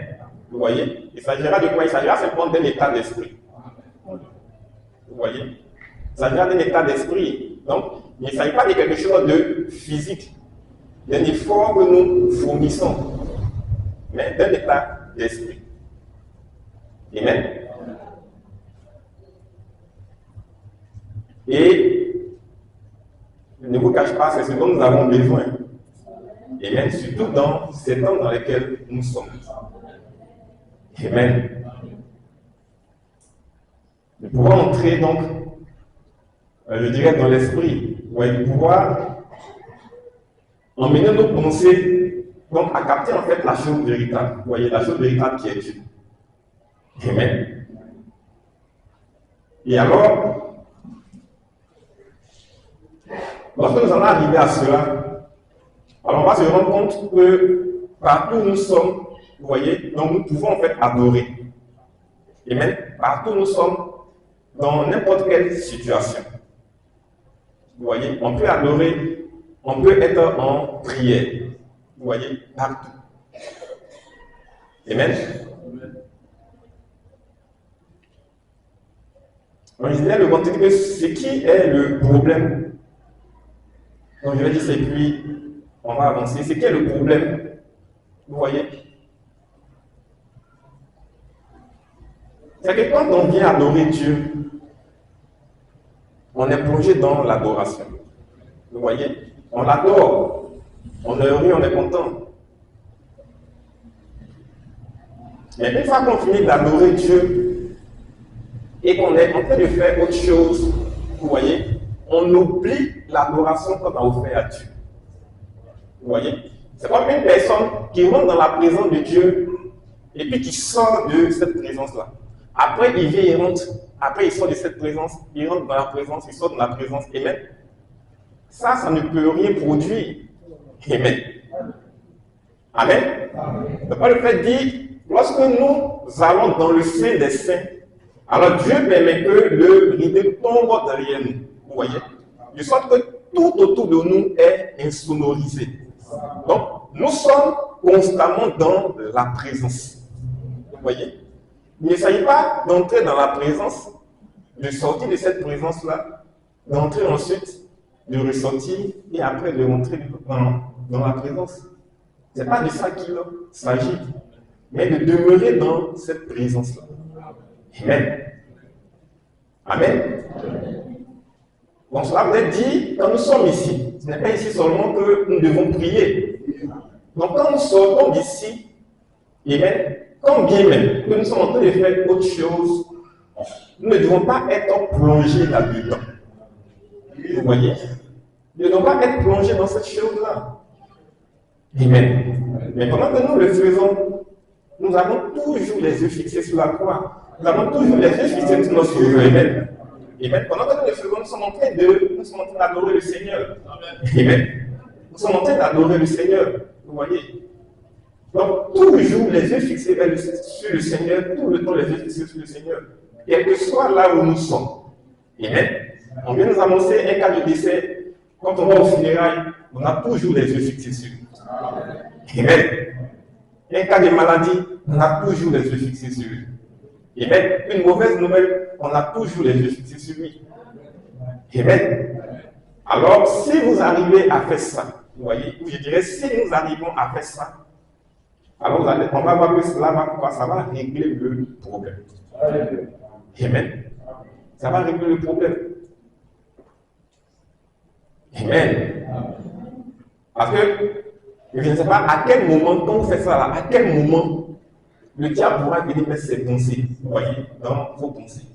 Vous voyez? Il s'agira de quoi? Il s'agira simplement d'un état d'esprit. Vous voyez? Il s'agira d'un état d'esprit. Donc, il ne s'agit pas de quelque chose de physique, d'un effort que nous fournissons, mais d'un état d'esprit. Amen. Et je ne vous cache pas, c'est ce dont nous avons besoin. Amen. Surtout dans ces temps dans lesquels nous sommes. Amen. Nous pouvons entrer donc, je dirais, dans l'esprit, de pouvoir emmener nos pensées donc, à capter en fait la chose véritable. Vous voyez, la chose véritable qui est Dieu. Amen. Et alors, lorsque nous allons arriver à cela, alors on va se rendre compte que partout où nous sommes, vous voyez, donc nous pouvons en fait adorer. Amen. Partout où nous sommes, dans n'importe quelle situation. Vous voyez, on peut adorer, on peut être en prière. Vous voyez, partout. Amen. On disait le contexte que ce qui est le problème. Donc je vais dire, c'est puis on va avancer. C'est qui est le problème? Vous voyez? C'est que quand on vient adorer Dieu, on est plongé dans l'adoration. Vous voyez? On l'adore. On est heureux, on est content. Mais une fois qu'on finit d'adorer Dieu et qu'on est en train de faire autre chose, vous voyez, on oublie l'adoration qu'on a offert à Dieu. Vous voyez? C'est comme une personne qui rentre dans la présence de Dieu et puis qui sort de cette présence-là. Après, il vient, il rentre. Après, il sort de cette présence, il rentre dans la présence, il sort de la présence. Amen. Ça ne peut rien produire. Amen. Amen. C'est pas le fait de dire, lorsque nous allons dans le sein des saints, alors Dieu permet que le rideau tombe derrière nous. Vous voyez? De sorte que tout autour de nous est insonorisé. Donc, nous sommes constamment dans la présence. Vous voyez? Il ne s'agit pas d'entrer dans la présence, de sortir de cette présence-là, d'entrer ensuite, de ressortir et après de rentrer dans la présence. Ce n'est pas de ça qu'il s'agit, mais de demeurer dans cette présence-là. Amen. Amen. Donc cela veut dire, quand nous sommes ici, ce n'est pas ici seulement que nous devons prier. Donc quand nous sortons d'ici, amen, quand bien même que nous sommes en train de faire autre chose, nous ne devons pas être plongés là-dedans. Vous voyez? Nous ne devons pas être plongés dans cette chose-là. Amen. Mais pendant que nous le faisons, nous avons toujours les yeux fixés sur la croix. Nous avons toujours les yeux fixés sur notre Dieu. Amen. Amen. Pendant que nous le faisons, nous sommes en train d'adorer le Seigneur. Amen. Nous sommes en train d'adorer le Seigneur. Vous voyez? Donc, toujours les yeux fixés sur le Seigneur, tout le temps les yeux fixés sur le Seigneur. Quel que soit là où nous sommes. Amen. On vient nous annoncer un cas de décès. Quand on va au funérailles, on a toujours les yeux fixés sur lui. Amen. Un cas de maladie, on a toujours les yeux fixés sur lui. Amen. Une mauvaise nouvelle, on a toujours les yeux fixés sur lui. Amen. Alors, si vous arrivez à faire ça, vous voyez, je dirais, si nous arrivons à faire ça, alors on va voir que cela ça va régler le problème. Amen. Ça va régler le problème. Amen. Parce que, je ne sais pas à quel moment, quand vous faites ça là, à quel moment le diable pourra venir mettre ses pensées, vous voyez, dans vos pensées.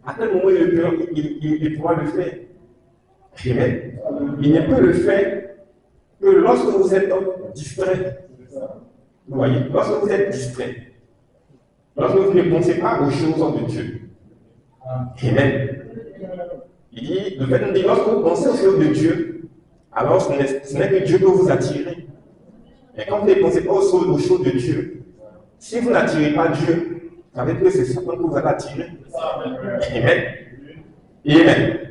À quel moment il pourra le faire. Amen. Il ne peut le faire que lorsque vous êtes distrait. Vous voyez, lorsque vous êtes distrait, lorsque vous ne pensez pas aux choses de Dieu. Amen. Il dit, le fait de dire, lorsque vous pensez aux choses de Dieu, alors ce n'est que Dieu que vous attirez. Et quand vous ne pensez pas aux choses de Dieu, si vous n'attirez pas Dieu, ça veut dire que c'est Satan que vous allez attirer. Amen. Amen.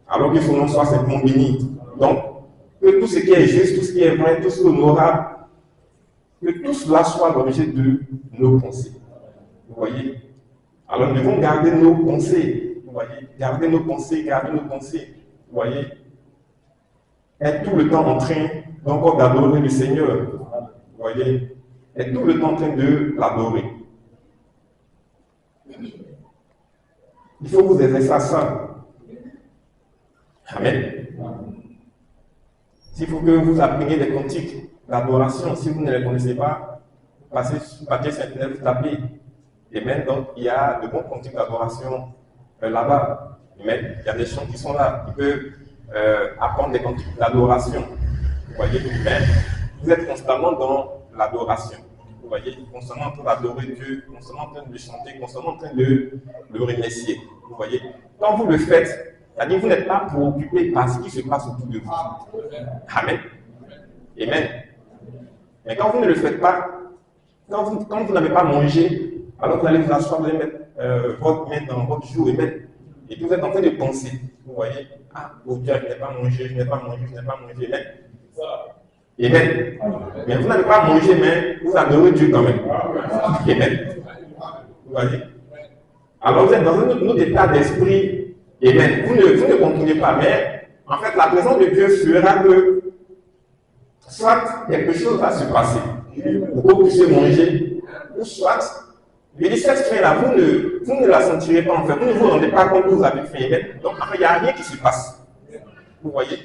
Alors que son nom soit simplement béni. Donc, que tout ce qui est juste, tout ce qui est vrai, tout ce qui est honorable, que tout cela soit l'objet de nos pensées. Vous voyez? Alors nous devons garder nos pensées. Vous voyez? Garder nos pensées, garder nos pensées. Vous voyez? Être tout le temps en train d'encore d'adorer le Seigneur. Vous voyez? Être tout le temps en train de l'adorer. Il faut vous exercer à ça. Amen. S'il faut que vous appreniez des cantiques d'adoration, si vous ne les connaissez pas, passez sur papier sur Internet, vous tapez. Amen. Donc, il y a de bons cantiques d'adoration là-bas. Amen. Il y a des chants qui sont là. Ils peuvent apprendre des cantiques d'adoration. Vous voyez, amen. Vous êtes constamment dans l'adoration. Vous voyez, constamment en train d'adorer Dieu, constamment en train de chanter, constamment en train de le remercier. Vous voyez, quand vous le faites, c'est-à-dire que vous n'êtes pas préoccupé par ce qui se passe autour de vous. Amen. Amen. Mais quand vous ne le faites pas, quand vous n'avez pas mangé, alors vous allez vous asseoir, vous allez mettre votre main dans votre joue et puis vous êtes en train de penser. Vous voyez, ah, oh Dieu, je n'ai pas mangé, je n'ai pas mangé, je n'ai pas mangé. Amen. Mais vous n'avez pas mangé, mais vous adorez Dieu quand même. Amen. Vous voyez. Alors vous êtes dans un autre état d'esprit. Amen. Vous ne comprenez pas, mais en fait, la présence de Dieu fera que soit quelque chose va se passer pour que vous puissiez manger, ou soit, je dis cette faim-là, vous ne la sentirez pas en fait, vous ne vous rendez pas compte que vous avez faim. Amen. Donc, en fait, il n'y a rien qui se passe. Vous voyez.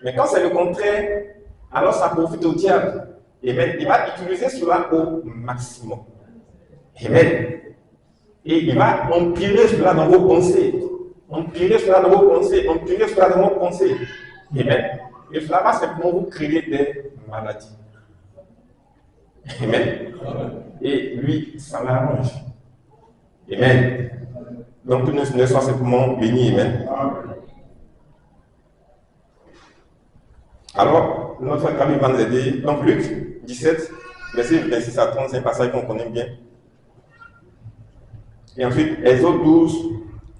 Mais quand c'est le contraire, alors ça profite au diable. Amen. Il va utiliser cela au maximum. Amen. Et il va empirer cela dans vos pensées. Empirer cela dans vos pensées. Empirer cela dans vos pensées. Amen. Et cela va simplement vous créer des maladies. Amen. Et lui, ça l'arrange. Amen. Donc que nous soyons simplement bénis. Amen. Alors, notre famille va nous aider. Donc Luc 17, verset 26 à 30, c'est un passage qu'on connaît bien. Et ensuite, Exode 12,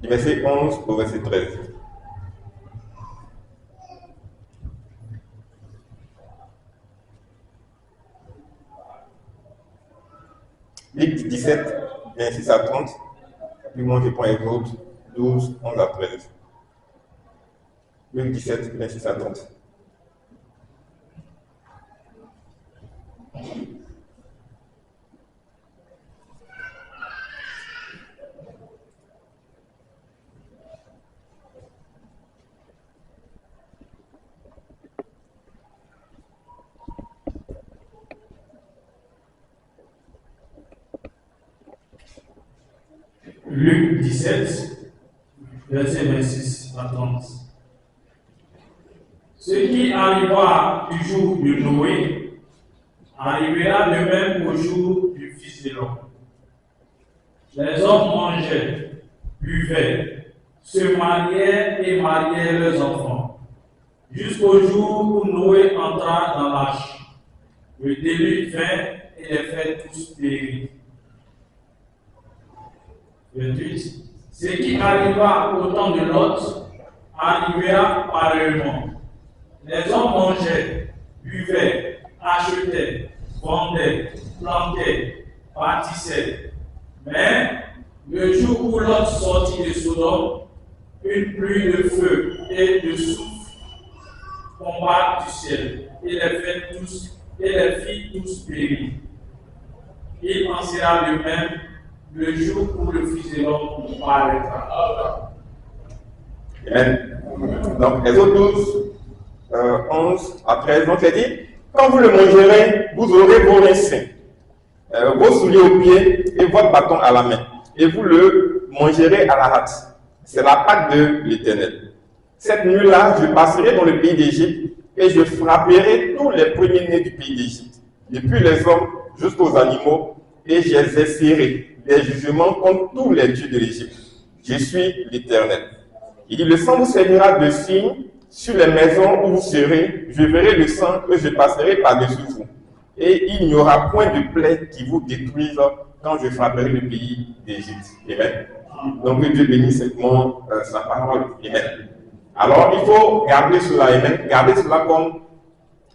du verset 11 au verset 13. Luc 17, 26 à 30. Puis moi, je prends Exode 12, 11 à 13. Luc 17, 26 à 30. Luc 17, verset 26 à 30. Ce qui arriva du jour de Noé arrivera de même au jour du Fils de l'homme. Les hommes mangeaient, buvaient, se mariaient et mariaient leurs enfants, jusqu'au jour où Noé entra dans l'arche. Le déluge vint et les fait tous périr. 28. Ce qui arriva au temps de Lot arriva pareillement. Les hommes mangeaient, buvaient, achetaient, vendait, plantait, bâtissait. Mais le jour où Lot sortit de Sodome, une pluie de feu et de souffle tomba du ciel et les fit tous périr. Il en sera de même le jour où le Fils de l'homme paraîtra. Amen. Donc, Exode 12, 11 à 13, donc il dit, quand vous le mangerez, vous aurez vos reins sains, vos souliers aux pieds et votre bâton à la main, et vous le mangerez à la hâte. C'est la Pâque de l'Éternel. Cette nuit-là, je passerai dans le pays d'Égypte et je frapperai tous les premiers-nés du pays d'Égypte, depuis les hommes jusqu'aux animaux, et j'exercerai des jugements contre tous les dieux de l'Égypte. Je suis l'Éternel. Il dit, le sang vous servira de signe sur les maisons où vous serez. Je verrai le sang que je passerai par-dessus vous. Et il n'y aura point de plaie qui vous détruise quand je frapperai le pays d'Égypte. Amen. Donc que Dieu bénisse simplement sa parole. Amen. Alors il faut garder cela, amen. Garder cela comme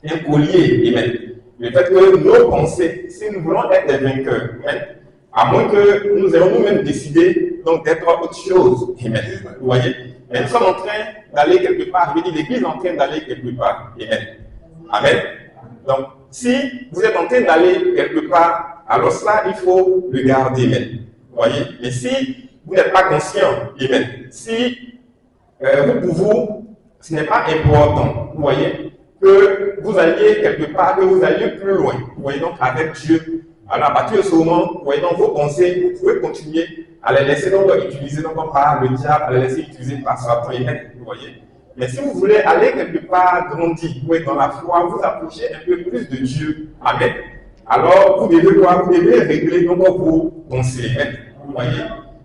un collier. Amen. Le fait que nos pensées, si nous voulons être des vainqueurs, amen, à moins que nous ayons nous-mêmes décidé donc d'être autre chose. Amen. Vous voyez? Mais nous sommes en train d'aller quelque part. Je veux dire, l'Église est en train d'aller quelque part. Amen. Amen. Donc, si vous êtes en train d'aller quelque part, alors cela, il faut le garder. Amen. Vous voyez? Mais si vous n'êtes pas conscient, amen, si pour vous, ce n'est pas important, vous voyez, que vous alliez quelque part, que vous alliez plus loin, vous voyez, donc avec Dieu, alors à partir de ce moment, vous voyez, donc vos pensées, vous pouvez continuer à les laisser donc utiliser donc par le diable, à les laisser utiliser par Satan, amen, vous voyez. Mais si vous voulez aller quelque part grandir, vous voyez, dans la foi, vous approchez un peu plus de Dieu, amen, alors vous devez quoi? Vous devez régler donc vos pensées, amen, vous voyez.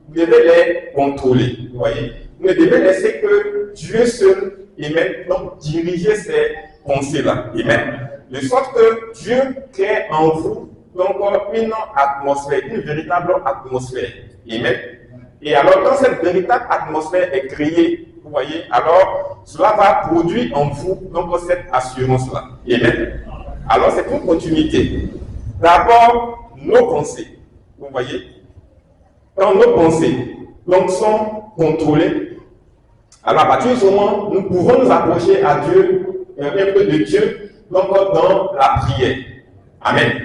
Vous devez les contrôler, vous voyez. Vous ne devez laisser que Dieu seul, amen, donc diriger ces pensées-là, amen. De sorte que Dieu crée en vous donc une atmosphère, une véritable atmosphère, amen. Et alors quand cette véritable atmosphère est créée, vous voyez, alors cela va produire en vous donc cette assurance-là, amen. Alors c'est une continuité. D'abord, nos pensées, vous voyez. Quand nos pensées donc, sont contrôlées, alors à partir de ce moment, nous pouvons nous approcher à Dieu, un peu de Dieu, donc dans la prière. Amen.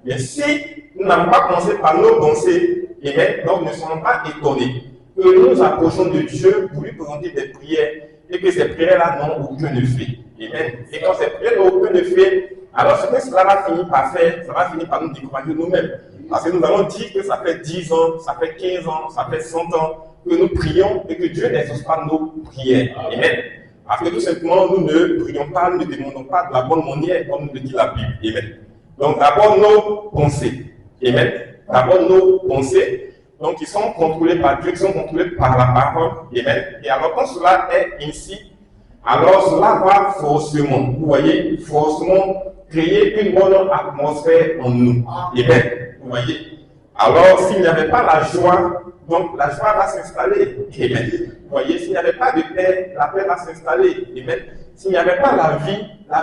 Mais si nous n'avons pas commencé par nos pensées, donc ne soyons pas étonnés que nous nous approchons de Dieu pour lui présenter des prières et que ces prières-là n'ont aucun effet. Amen. Et quand ces prières n'ont aucun effet, alors ce que cela va finir par faire, ça va finir par nous décourager nous-mêmes. Parce que nous allons dire que ça fait 10 ans, ça fait 15 ans, ça fait 100 ans que nous prions et que Dieu n'exauce pas nos prières. Amen. Parce que tout simplement, nous ne prions pas, nous ne demandons pas de la bonne manière, comme nous le dit la Bible. Amen. Donc d'abord nos pensées. Amen. D'abord nos pensées, donc qui sont contrôlées par Dieu, qui sont contrôlées par la parole. Amen. Et alors quand cela est ainsi, alors cela va forcément, vous voyez, forcément créer une bonne atmosphère en nous. Amen. Vous voyez. Alors s'il n'y avait pas la joie, donc la joie va s'installer. Amen. Vous voyez, s'il n'y avait pas de paix, la paix va s'installer. Amen. S'il n'y avait pas la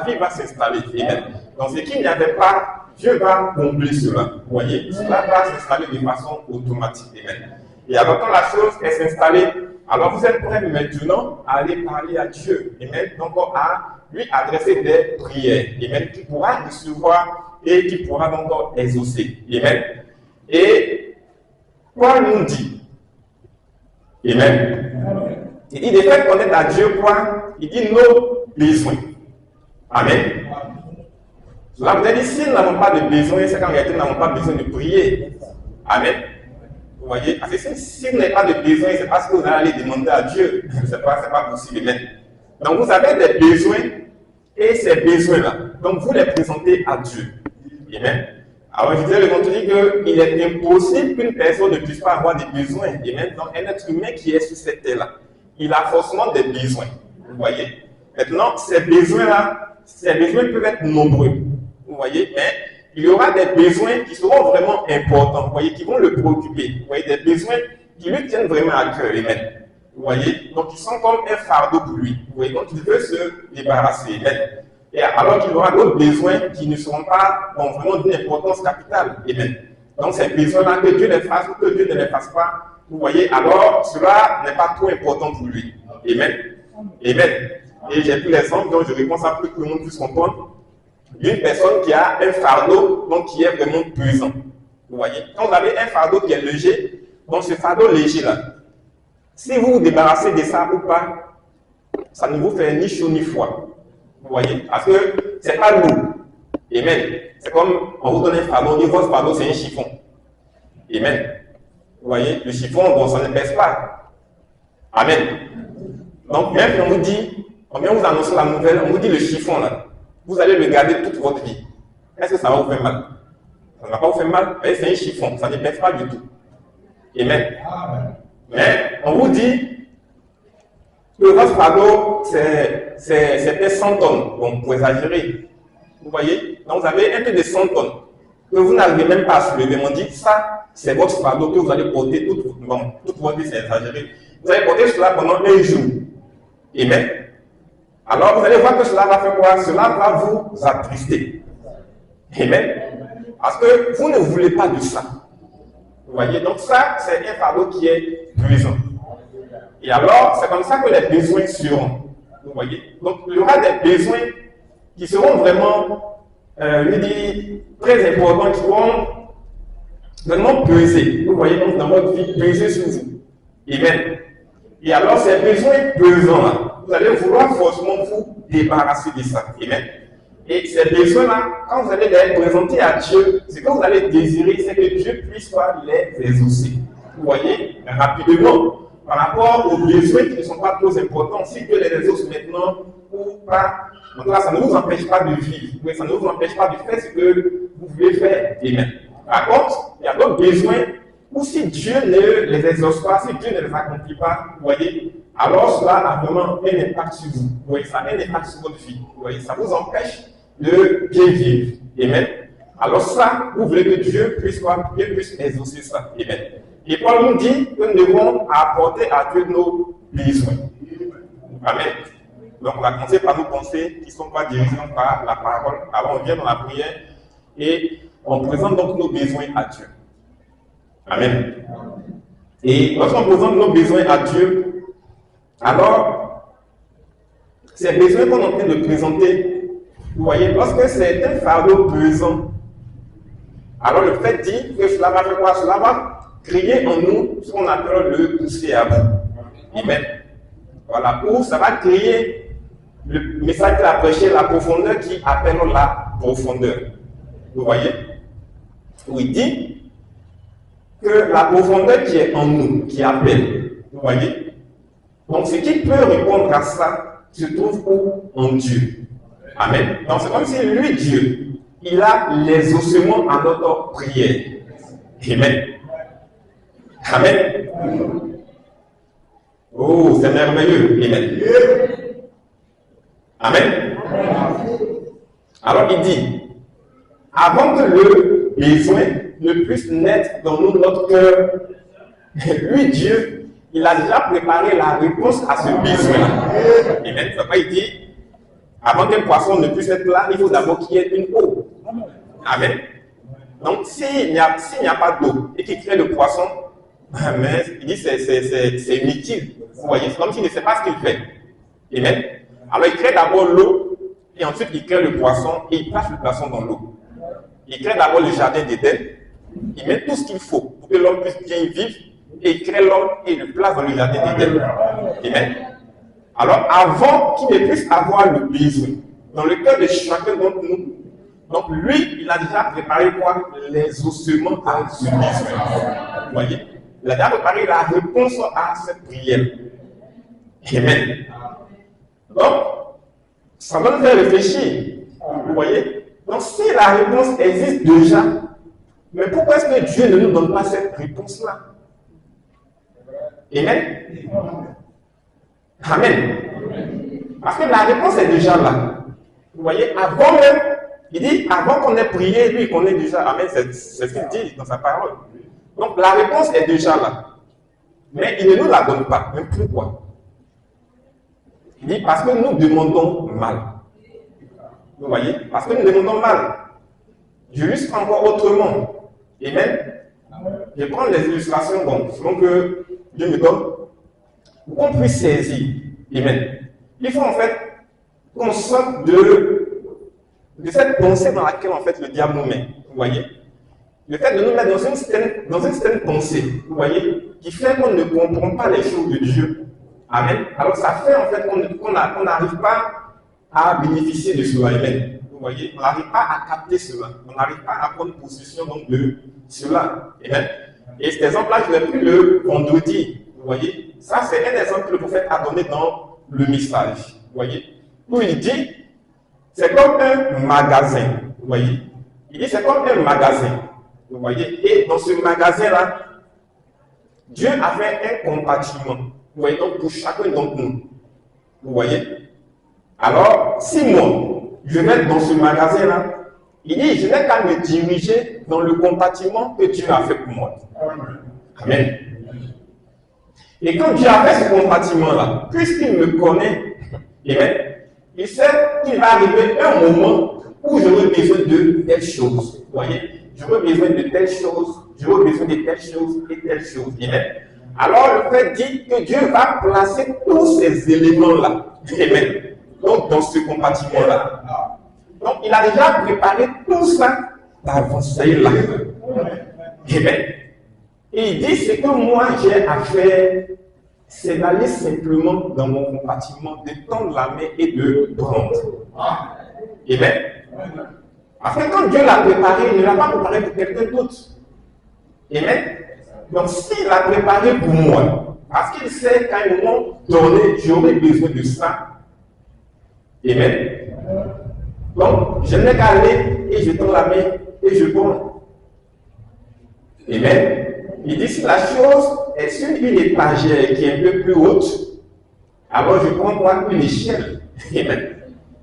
vie va s'installer. Amen. Donc ce qu'il n'y avait pas, Dieu va combler cela. Vous voyez, cela va s'installer de façon automatique. Amen. Et alors quand la chose est installée, alors vous êtes prêts maintenant à aller parler à Dieu. Amen. Donc à lui adresser des prières. Amen. Qui pourra recevoir et qui pourra donc exaucer. Amen. Et Paul nous dit, amen. Il dit de faire connaître à Dieu quoi? Il dit nos besoins. Amen. Cela veut dire si nous n'avons pas de besoin, c'est qu'en réalité nous n'avons pas besoin de prier. Amen. Vous voyez? Parce que si vous n'avez pas de besoin, c'est parce que vous allez demander à Dieu. C'est pas possible. Amen. Donc vous avez des besoins et ces besoins-là, donc vous les présentez à Dieu. Amen. Alors je disais le vendredi qu'il est impossible qu'une personne ne puisse pas avoir des besoins. Amen. Donc un être humain qui est sur cette terre-là, il a forcément des besoins. Vous voyez? Maintenant, ces besoins-là, ces besoins peuvent être nombreux. Vous voyez? Mais il y aura des besoins qui seront vraiment importants. Vous voyez? Qui vont le préoccuper. Vous voyez? Des besoins qui lui tiennent vraiment à cœur. Amen. Vous voyez? Donc ils sont comme un fardeau pour lui. Vous voyez? Donc il veut se débarrasser. Amen. Et alors qu'il aura d'autres besoins qui ne seront pas vraiment d'une importance capitale. Amen. Donc ces besoins-là, que Dieu les fasse ou que Dieu ne les fasse pas, vous voyez, alors cela n'est pas trop important pour lui. Amen. Amen. Et j'ai pris l'exemple, donc je réponds ça pour que tout le monde puisse comprendre, d'une personne qui a un fardeau, donc qui est vraiment pesant. Vous voyez, quand vous avez un fardeau qui est léger, donc ce fardeau léger-là, si vous vous débarrassez de ça ou pas, ça ne vous fait ni chaud ni froid. Vous voyez, parce que c'est pas lourd. Amen. C'est comme on vous donne un fardeau, on dit votre fardeau c'est un chiffon. Amen. Vous voyez, le chiffon, bon, ça ne pèse pas. Amen. Donc, même quand on vous dit, on vient vous annoncer la nouvelle, on vous dit le chiffon là, vous allez le garder toute votre vie. Est-ce que ça va vous faire mal? Ça ne va pas vous faire mal, mais c'est un chiffon, ça ne pèse pas du tout. Amen. Mais on vous dit que votre fardeau, c'était 100 tonnes, donc pour exagérer. Vous voyez? Donc vous avez un peu de 100 tonnes que vous n'arrivez même pas à soulever. On dit ça, c'est votre fardeau que vous allez porter toute votre vie, c'est exagéré. Vous allez porter cela pendant un jour. Amen. Alors vous allez voir que cela va faire quoi? Cela va vous attrister. Amen. Parce que vous ne voulez pas de ça. Vous voyez? Donc ça, c'est un fardeau qui est pesant. Et alors, c'est comme ça que les besoins seront. Vous voyez? Donc il y aura des besoins qui seront vraiment, je dis, très importants, qui vont vraiment peser. Vous voyez, donc dans votre vie, peser sur vous. Amen. Et alors, ces besoins pesants-là, vous allez vouloir forcément vous débarrasser de ça. Amen. Et ces besoins-là, quand vous allez les présenter à Dieu, ce que vous allez désirer, c'est que Dieu puisse pas les exaucer. Vous voyez, rapidement, par rapport aux besoins qui ne sont pas trop importants, si Dieu les exauce maintenant ou pas, donc là, ça ne vous empêche pas de vivre. Oui, ça ne vous empêche pas de faire ce que vous voulez faire. Amen. Par contre, il y a d'autres besoins où si Dieu ne les exauce pas, si Dieu ne les accomplit pas, vous voyez, alors cela a vraiment un impact sur vous. Vous voyez, ça a un impact sur votre vie. Vous voyez, ça vous empêche de bien vivre. Amen. Alors ça, vous voulez que Dieu puisse quoi? Dieu puisse exaucer ça. Amen. Et Paul nous dit que nous devons apporter à Dieu nos besoins. Amen. Donc on va commencer par nos pensées qui ne sont pas dirigées par la parole. Alors on vient dans la prière et on présente donc nos besoins à Dieu. Amen. Et lorsqu'on présente nos besoins à Dieu, alors ces besoins qu'on est en train de présenter, vous voyez, lorsque c'est un fardeau pesant, alors le fait dit que cela va faire quoi? Cela va créer en nous ce qu'on appelle le pousser à bout. Amen. Voilà, où ça va créer le message qu'il a prêché, la profondeur qui appelle la profondeur. Vous voyez? Où il dit que la profondeur qui est en nous, qui appelle. Vous voyez? Donc ce qui peut répondre à ça se trouve où? En Dieu. Amen. Donc c'est comme si lui, Dieu, il a les ossements à notre prière. Amen. Amen. Oh, c'est merveilleux. Amen. Amen. Alors il dit, avant que le besoin ne puisse naître dans nous, notre cœur, lui, Dieu, il a déjà préparé la réponse à ce besoin-là. Amen. C'est pourquoi il dit, avant qu'un poisson ne puisse être là, il faut d'abord qu'il y ait une eau. Amen. Donc, s'il n'y a pas d'eau et qu'il crée le poisson, mais il dit c'est inutile. Vous voyez, c'est comme s'il ne sait pas ce qu'il fait. Amen. Alors, il crée d'abord l'eau et ensuite il crée le poisson et il place le poisson dans l'eau. Il crée d'abord le jardin d'Éden. Il met tout ce qu'il faut pour que l'homme puisse bien vivre et il crée l'homme et le place dans le jardin d'Éden. Amen. Alors, avant qu'il ne puisse avoir le besoin, dans le cœur de chacun d'entre nous, donc lui, il a déjà préparé quoi? Les ossements à ce besoin. Vous voyez? Il a déjà préparé la réponse à cette prière. Amen. Donc, ça va nous faire réfléchir. Vous voyez? Donc, si la réponse existe déjà, mais pourquoi est-ce que Dieu ne nous donne pas cette réponse-là? Amen. Amen. Parce que la réponse est déjà là. Vous voyez, avant même, il dit, avant qu'on ait prié, lui, il connaît déjà. Amen, c'est ce qu'il dit dans sa parole. Donc la réponse est déjà là. Mais il ne nous la donne pas. Mais pourquoi? Il dit, parce que nous demandons mal. Vous voyez? Parce que nous demandons mal. Je illustre encore autrement. Amen. Je prends les illustrations selon que Dieu me donne pour qu'on puisse saisir. Amen. Il faut en fait qu'on sorte de cette pensée dans laquelle en fait le diable nous met. Vous voyez? Le fait de nous mettre dans une certaine pensée, vous voyez, qui fait qu'on ne comprend pas les choses de Dieu. Amen. Alors ça fait en fait qu'on n'arrive pas à bénéficier de cela. Amen. Vous voyez, on n'arrive pas à capter cela. On n'arrive pas à prendre possession donc de cela. Amen. Et cet exemple-là, je l'ai pris le vendredi. Vous voyez, ça c'est un exemple que le prophète a donné dans le message. Vous voyez, où il dit, c'est comme un magasin. Vous voyez, il dit c'est comme un magasin. Vous voyez, et dans ce magasin-là, Dieu a fait un compartiment. Vous voyez, donc pour chacun d'entre nous. Vous voyez? Alors, si moi, je vais dans ce magasin-là, il dit, je n'ai qu'à me diriger dans le compartiment que Dieu a fait pour moi. Amen. Et quand Dieu a fait ce compartiment-là, puisqu'il me connaît, amen, il sait qu'il va arriver un moment où j'aurai besoin de telles choses. Vous voyez? J'aurai besoin de telles choses, j'aurai besoin de telles choses et telles choses. Amen. Alors le fait dit que Dieu va placer tous ces éléments-là. Amen. Donc dans ce compartiment-là. Donc il a déjà préparé tout ça d'avance. Là. Amen. Et il dit ce que moi j'ai à faire, c'est d'aller simplement dans mon compartiment, de tendre la main et de prendre. Amen. Parce que quand Dieu l'a préparé, il ne l'a pas préparé pour quelqu'un d'autre. Amen. Donc s'il l'a préparé pour moi, parce qu'il sait qu'à un moment donné, j'aurai besoin de ça. Amen. Donc je n'ai qu'à aller et je tends la main et je prends. Amen. Il dit si la chose est sur une étagère qui est un peu plus haute, alors je prends moi une échelle. Amen.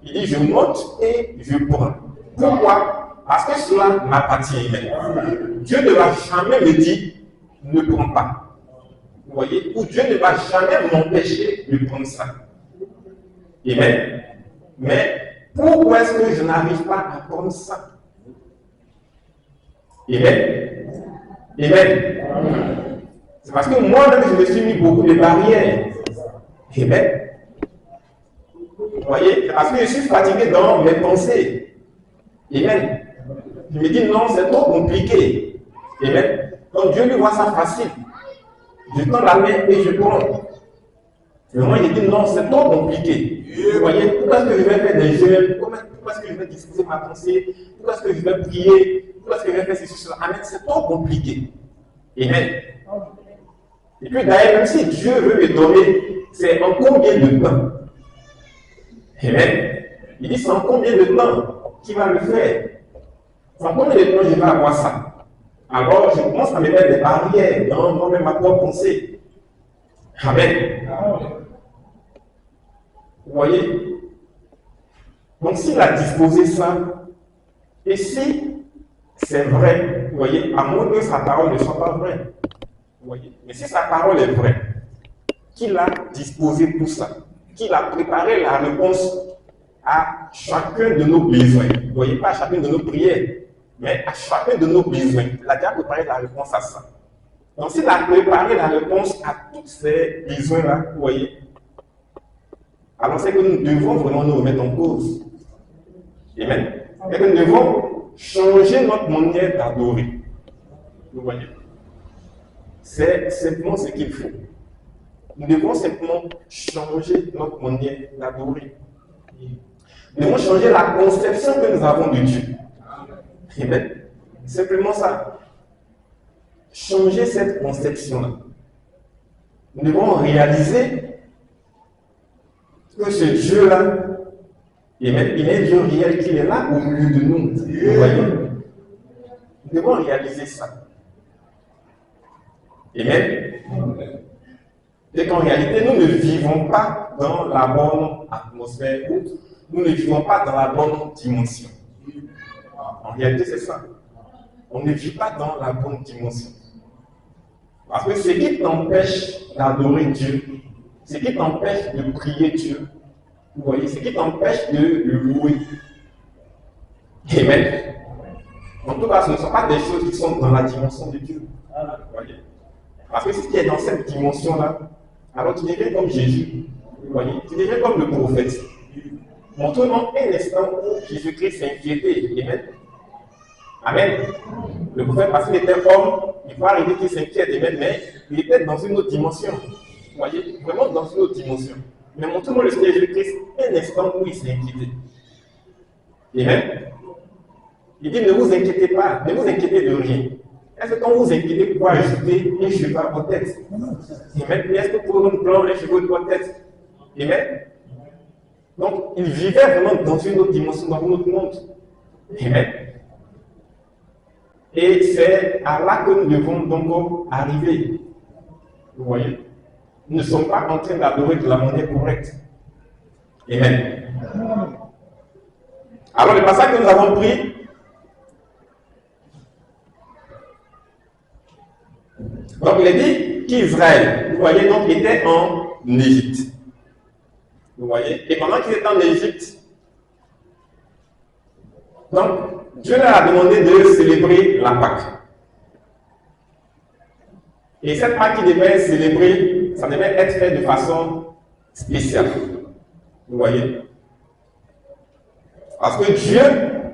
Il dit je monte et je prends. Pourquoi? Parce que cela m'appartient. Dieu ne va jamais me dire ne prends pas. Vous voyez? Ou Dieu ne va jamais m'empêcher de prendre ça. Amen. Mais pourquoi est-ce que je n'arrive pas à prendre ça? Amen. Amen. C'est parce que moi-même je me suis mis beaucoup de barrières. Amen. Vous voyez? C'est parce que je suis fatigué dans mes pensées. Amen. Je me dis non, c'est trop compliqué. Amen. Donc Dieu lui voit ça facile. Je tends la main et je prends. Et moi, je dis non, c'est trop compliqué. Vous voyez, pourquoi est-ce que je vais faire des jeûnes? Pourquoi est-ce que je vais discuter ma pensée? Pourquoi est-ce que je vais prier? Pourquoi est-ce que je vais faire ceci, cela? Amen, c'est trop compliqué. Amen. Et puis d'ailleurs, même si Dieu veut me donner, c'est en combien de temps? Amen. Il dit c'est en combien de temps qu'il va le faire? En combien de temps je vais avoir ça? Alors je commence à me mettre des barrières dans moi-même ma propre pensée. Amen. Vous voyez? Donc s'il a disposé ça, et si c'est vrai, vous voyez, à moins que sa parole ne soit pas vraie. Vous voyez? Mais si sa parole est vraie, qu'il a disposé tout ça, qu'il a préparé la réponse à chacun de nos besoins. Vous voyez, pas à chacune de nos prières, mais à chacun de nos besoins. Il a déjà préparé la réponse à ça. Donc s'il a préparé la réponse à tous ces besoins-là, vous voyez, alors c'est que nous devons vraiment nous remettre en cause. Amen. Et que nous devons changer notre manière d'adorer. Vous voyez. C'est simplement ce qu'il faut. Nous devons simplement changer notre manière d'adorer. Nous devons changer la conception que nous avons de Dieu. Amen. Simplement ça. Changer cette conception-là. Nous devons réaliser que ce Dieu-là, il est un Dieu réel, qu'il est là au milieu de nous. Vous voyez? Nous devons réaliser ça. Amen. Et qu'en réalité, nous ne vivons pas dans la bonne atmosphère, nous ne vivons pas dans la bonne dimension. En réalité, c'est ça. On ne vit pas dans la bonne dimension. Parce que ce qui t'empêche d'adorer Dieu, ce qui t'empêche de prier Dieu, vous voyez, ce qui t'empêche de le louer, Amen. En tout cas, ce ne sont pas des choses qui sont dans la dimension de Dieu. Vous voyez? Parce que si tu es dans cette dimension-là, alors tu deviens comme Jésus. Vous voyez? Tu deviens comme le prophète. Montre-moi un instant où Jésus-Christ s'est inquiété. Amen. Amen. Le prophète, parce qu'il était homme, il faut arriver qu'il s'inquiète. Amen. Mais il était dans une autre dimension. Vous voyez? Vraiment dans une autre dimension. Mais montre-moi le Seigneur Jésus-Christ un instant où il s'est inquiété. Amen. Il dit, ne vous inquiétez pas, ne vous inquiétez de rien. Est-ce que quand vous inquiétez, vous pouvez ajouter un cheveu à votre tête? Amen. Mais est-ce que vous pouvez prendre un cheveu de votre tête? Amen. Donc, il vivait vraiment dans une autre dimension, dans un autre monde. Amen. Et c'est à là que nous devons donc arriver. Vous voyez? Nous ne sommes pas en train d'adorer de la manière correcte. Amen. Alors, le passage que nous avons pris, donc il est dit qu'Israël, vous voyez, donc était en Égypte. Vous voyez? Et pendant qu'ils étaient en Égypte, donc Dieu leur a demandé de célébrer la Pâque. Et cette Pâque qui devait être célébrée, ça devait être fait de façon spéciale. Vous voyez? Parce que Dieu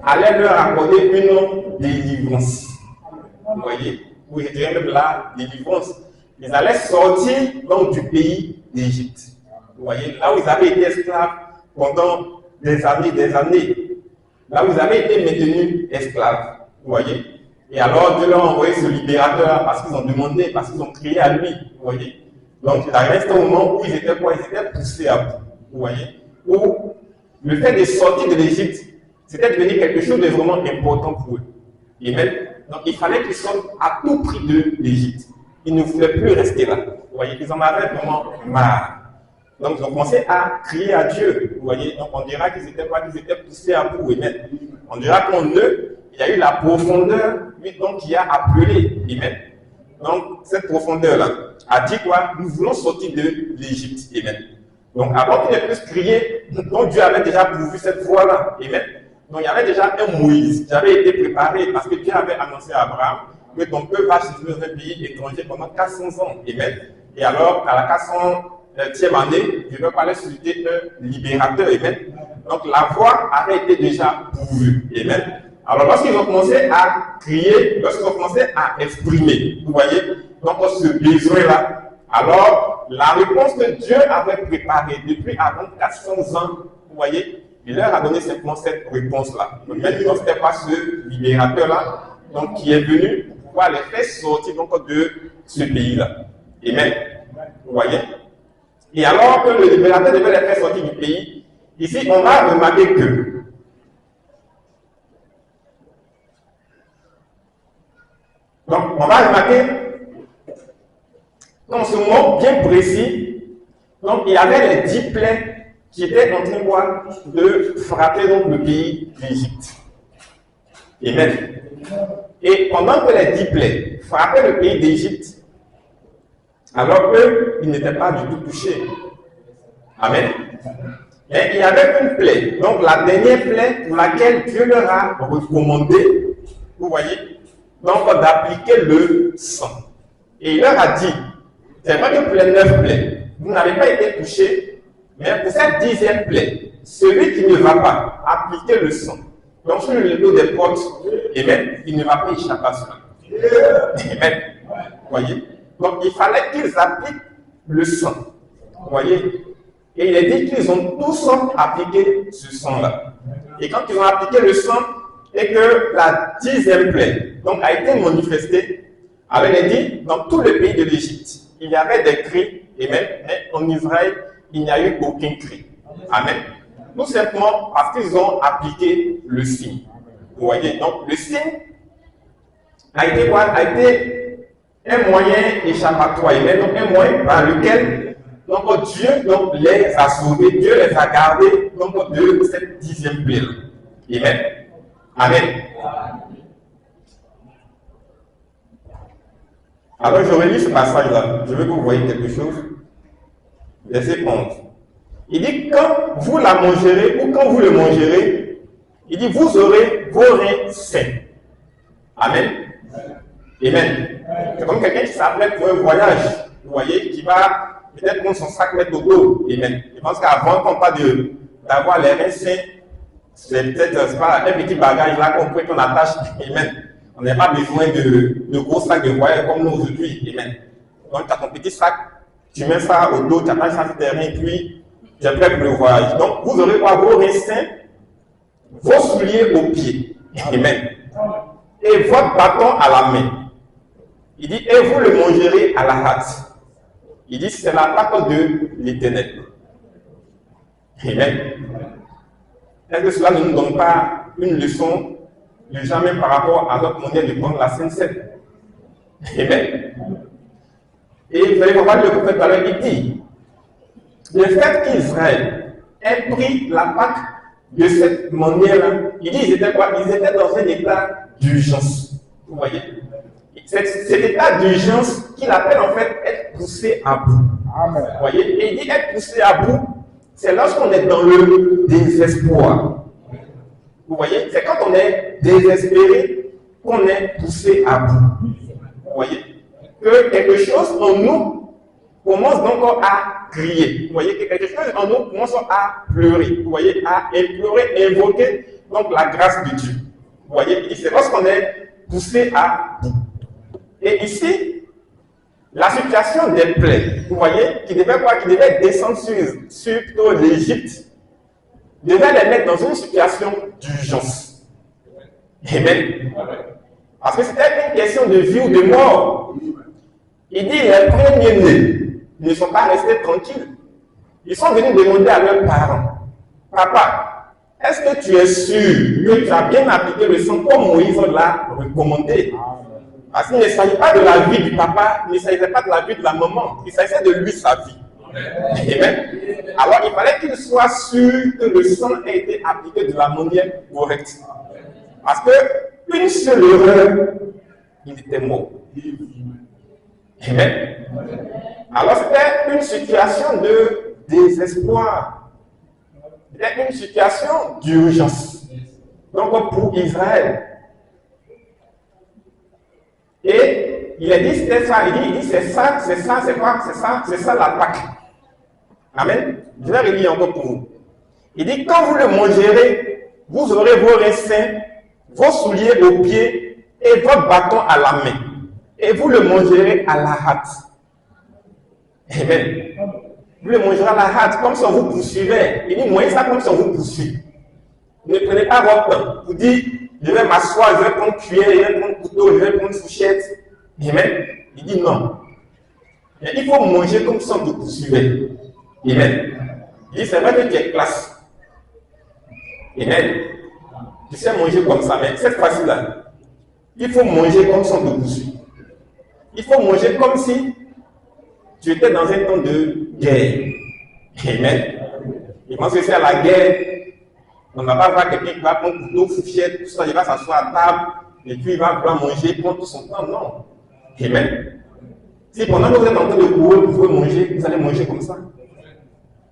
allait leur accorder une délivrance. Vous voyez? Ou je dirais même la délivrance. Ils allaient sortir donc du pays d'Égypte. Vous voyez? Là où ils avaient été esclaves pendant des années. Là où ils avaient été maintenus esclaves. Vous voyez? Et alors Dieu leur a envoyé ce libérateur parce qu'ils ont demandé, parce qu'ils ont crié à lui. Vous voyez? Donc il arrive un moment où ils étaient quoi? Ils étaient poussés à bout. Vous voyez? Où le fait de sortir de l'Égypte, c'était devenu quelque chose de vraiment important pour eux. Amen. Donc il fallait qu'ils sortent à tout prix de l'Égypte. Ils ne voulaient plus rester là. Vous voyez, ils en avaient vraiment marre. Donc ils ont commencé à crier à Dieu. Vous voyez, donc on dira qu'ils étaient poussés à bout. Amen. On dira qu'en eux, il y a eu la profondeur, lui donc qui a appelé. Amen. Donc cette profondeur-là a dit quoi? Nous voulons sortir de l'Égypte. Amen. Donc avant qu'ils ne puissent crier, donc Dieu avait déjà pourvu cette voie-là. Amen. Donc il y avait déjà un Moïse qui avait été préparé parce que Dieu avait annoncé à Abraham que ton peuple va se trouver dans un pays étranger pendant 400 ans. Amen. Et alors, à la 400e année, Dieu va parler susciter un libérateur. Amen. Donc la voie avait été déjà pourvue. Amen. Alors lorsqu'ils ont commencé à crier, lorsqu'ils ont commencé à exprimer, vous voyez, donc ce besoin-là, alors la réponse que Dieu avait préparée depuis avant 400 ans, vous voyez, il leur a donné simplement cette réponse-là. Donc maintenant, ce n'était pas ce libérateur-là, donc qui est venu pour pouvoir les faire sortir donc de ce pays-là. Amen. Vous voyez? Et alors que le libérateur devait les faire sortir du pays, ici on va remarquer que donc on va remarquer dans ce moment bien précis, donc il y avait les 10 plaies qui étaient en train de frapper donc le pays d'Égypte. Amen. Et pendant que les 10 plaies frappaient le pays d'Égypte, alors qu'eux, ils n'étaient pas du tout touchés. Amen. Mais il y avait une plaie, donc la dernière plaie pour laquelle Dieu leur a recommandé, vous voyez, donc d'appliquer le sang. Et il leur a dit, c'est vrai que pour les 9 plaies, vous n'avez pas été touchés, mais pour cette 10e plaie, celui qui ne va pas appliquer le sang, donc sur le rideau des portes, amen, il ne va pas échapper à cela. Amen. Vous voyez? Donc il fallait qu'ils appliquent le sang. Vous voyez? Et il est dit qu'ils ont tous appliqué ce sang-là. Et quand ils ont appliqué le sang, et que la 10e plaie donc, a été manifestée, alors il est dit, dans tout le pays de l'Égypte, il y avait des cris, amen, mais en Israël, il n'y a eu aucun cri. Amen. Tout simplement parce qu'ils ont appliqué le signe. Vous voyez, donc le signe a été quoi? A été un moyen échappatoire, donc un moyen par lequel donc, Dieu donc, les a sauvés, Dieu les a gardés donc, de cette 10e plaie. Amen. Amen. Alors je relis ce passage-là, je veux que vous voyez quelque chose. Verset 11. Il dit, quand vous la mangerez ou quand vous le mangerez, Il dit, vous aurez vos reins sains. Amen. Amen. C'est comme quelqu'un qui s'apprête pour un voyage, vous voyez, qui va peut-être prendre son sac, mettre au dos. Amen. Je pense qu'avant qu'on parle d'avoir les reins sains, c'est peut-être pas un petit bagage là qu'on attache. Amen. On n'a pas besoin de gros sacs de voyage comme nous aujourd'hui. Amen. Donc, tu as ton petit sac, tu mets ça au dos, tu attaches ça sur tes reins, et puis tu es prêt pour le voyage. Donc, vous aurez quoi? Vos reins sains, vos souliers aux pieds. Amen. Et votre bâton à la main. Il dit, et vous le mangerez à la hâte. Il dit, c'est la Pâque de l'Éternel. Amen. Est-ce que cela ne nous donne pas une leçon de jamais par rapport à notre manière de prendre la Sainte Seine? Amen. Et vous allez voir le prophète tout à l'heure, il dit, le fait qu'Israël ait pris la Pâque de cette manière-là, il dit, ils étaient quoi? Ils étaient dans un état d'urgence. Vous voyez? Cet état d'urgence qu'il appelle en fait être poussé à bout. Amen. Vous voyez? Et il dit être poussé à bout, c'est lorsqu'on est dans le désespoir. Vous voyez? C'est quand on est désespéré qu'on est poussé à bout. Vous voyez? Que quelque chose en nous commence donc à crier. Vous voyez? Que quelque chose en nous commence à pleurer. Vous voyez? À implorer, invoquer donc la grâce de Dieu. Vous voyez? Et c'est lorsqu'on est poussé à bout. Et ici, la situation des plaies, vous voyez, qui devait descendre sur l'Égypte, devait les mettre dans une situation d'urgence. Amen. Parce que c'était une question de vie ou de mort. Il dit, les premiers-nés ne sont pas restés tranquilles. Ils sont venus demander à leurs parents, papa, est-ce que tu es sûr que tu as bien appliqué le sang comme Moïse l'a recommandé? Parce qu'il ne s'agit pas de la vie du papa, il ne s'agissait pas de la vie de la maman, il s'agissait de lui, sa vie. Amen. Alors il fallait qu'il soit sûr que le sang ait été appliqué de la manière correcte. Parce qu'une seule erreur, il était mort. Amen. Alors c'était une situation de désespoir. C'était une situation d'urgence. Donc pour Israël. Et il a dit c'était ça, il dit c'est ça, c'est quoi, c'est ça la Pâque. Amen. Je vais relire encore pour vous. Il dit quand vous le mangerez, vous aurez vos reins sains, vos souliers aux pieds et votre bâton à la main. Et vous le mangerez à la hâte. Amen. Vous le mangerez à la hâte, comme si on vous poursuivait. Il dit Moïse, ça comme si on vous poursuit. Ne prenez pas votre temps. Vous dites, je vais m'asseoir, je vais prendre cuillère, je vais prendre couteau, je vais prendre fourchette. Amen. Il dit non. Et il faut manger comme si on te poursuivait. Amen. Il dit, c'est vrai que tu es classe. Amen. Tu sais manger comme ça, mais cette fois-ci-là, il faut manger comme si on te poursuit. Il faut manger comme si tu étais dans un temps de guerre. Amen. Je pense que c'est à la guerre. On ne va pas voir quelqu'un qui va prendre couteau, fourchette, tout ça, il va s'asseoir à table, et puis il va vouloir manger, prendre tout son temps. Non. Amen. Si pendant que vous êtes en train de courir, vous pouvez manger, vous allez manger comme ça.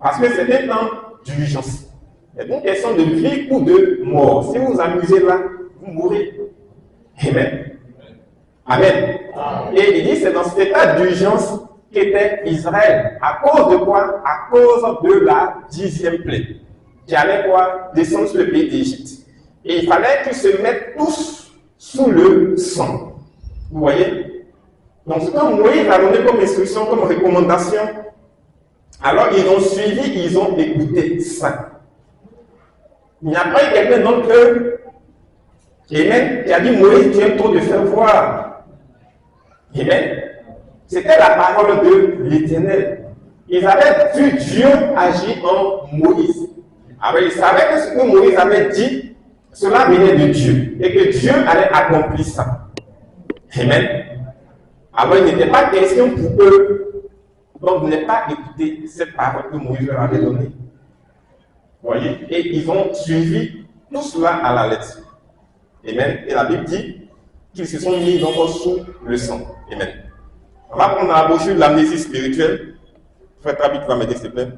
Parce que c'est un temps d'urgence. C'est une question de vie ou de mort. Si vous vous amusez là, vous mourrez. Amen. Amen. Et il dit, c'est dans cet état d'urgence qu'était Israël. À cause de quoi? À cause de la 10e plaie. Qui allait quoi? Descendre sur le pays d'Égypte. Et il fallait qu'ils se mettent tous sous le sang. Vous voyez? Donc, ce que Moïse a donné comme instruction, comme recommandation, alors ils ont suivi, ils ont écouté ça. Il n'y a pas eu quelqu'un d'autre que Amen, qui a dit Moïse, tu aimes trop te faire voir. Amen. C'était la parole de l'Éternel. Ils avaient vu Dieu agir en Moïse. Alors ils savaient que ce que Moïse avait dit, cela venait de Dieu. Et que Dieu allait accomplir ça. Amen. Alors il n'était pas question pour eux. Donc ne pas écouter cette parole que Moïse leur avait donnée. Vous voyez? Et ils ont suivi tout cela à la lettre. Amen. Et la Bible dit qu'ils se sont mis donc sous le sang. Amen. On va prendre la brochure de l'amnésie spirituelle. Frère Trabi, tu vas m'aider s'il te plaît.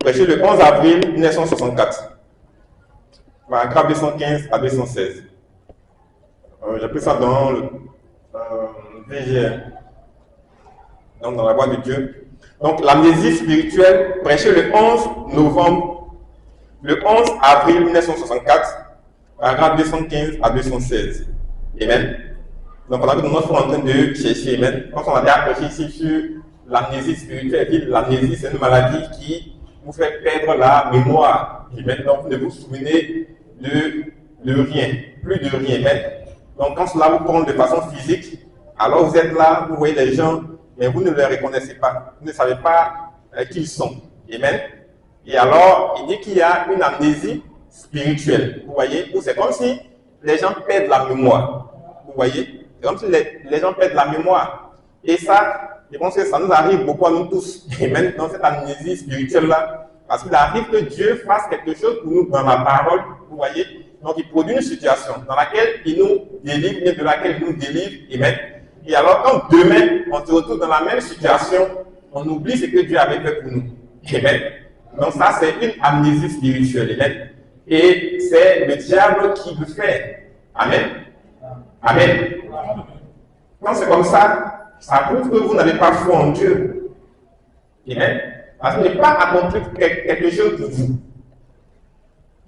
Prêché le 11 avril 1964. paragraphe 215 à 216. J'ai pris ça dans le VGR, donc dans la voix de Dieu. Donc l'amnésie spirituelle, prêchée le 11 avril 1964, paragraphe 215 à 216. Amen. Donc pendant que nous sommes en train de chercher, amen, quand on a prêché ici sur l'amnésie spirituelle, l'amnésie c'est une maladie qui vous fait perdre la mémoire. Amen. Donc vous ne vous souvenez de rien, plus de rien. Amen. Donc quand cela vous prend de façon physique, alors vous êtes là, vous voyez les gens, mais vous ne les reconnaissez pas. Vous ne savez pas qui ils sont. Amen. Et alors, il dit qu'il y a une amnésie spirituelle. Vous voyez, où c'est comme si les gens perdent la mémoire. Vous voyez, c'est comme si les gens perdent la mémoire. Et ça, je pense que ça nous arrive beaucoup à nous tous. Amen. Dans cette amnésie spirituelle-là, parce qu'il arrive que Dieu fasse quelque chose pour nous dans la parole. Vous voyez, donc il produit une situation dans laquelle il nous délivre, et de laquelle il nous délivre. Amen. Et alors, quand demain, on se retrouve dans la même situation, on oublie ce que Dieu avait fait pour nous. Amen. Donc ça, c'est une amnésie spirituelle. Amen. Et c'est le diable qui le fait. Amen. Amen. Quand c'est comme ça prouve que vous n'avez pas foi en Dieu. Amen. Parce qu'il n'est pas accompli quelque chose pour vous.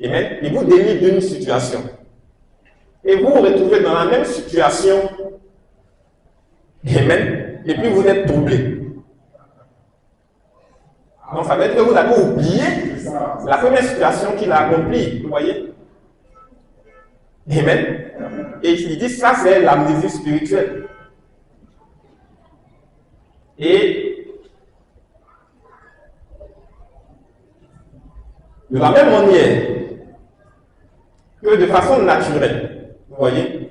Amen. Il vous délivre d'une situation. Et vous vous retrouvez dans la même situation. Amen. Et puis vous êtes troublé. Donc ça veut dire que vous avez oublié la première situation qu'il a accomplie. Vous voyez? Amen. Et il dit ça, c'est l'amnésie spirituelle. Et de la même manière que de façon naturelle, vous voyez,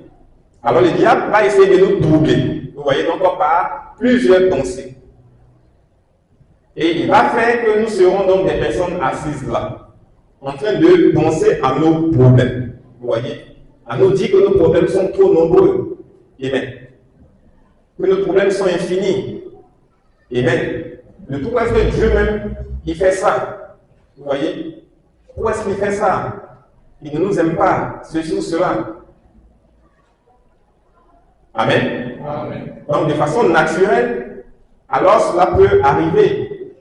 alors le diable va essayer de nous troubler, vous voyez, donc par plusieurs pensées. Et il va faire que nous serons donc des personnes assises là, en train de penser à nos problèmes, vous voyez, à nous dire que nos problèmes sont trop nombreux, amen, que nos problèmes sont infinis, amen. De tout est-ce que Dieu même, il fait ça, vous voyez. Pourquoi est-ce qu'il fait ça? Il ne nous aime pas, ceci ou cela. Amen. Amen. Donc de façon naturelle, alors cela peut arriver.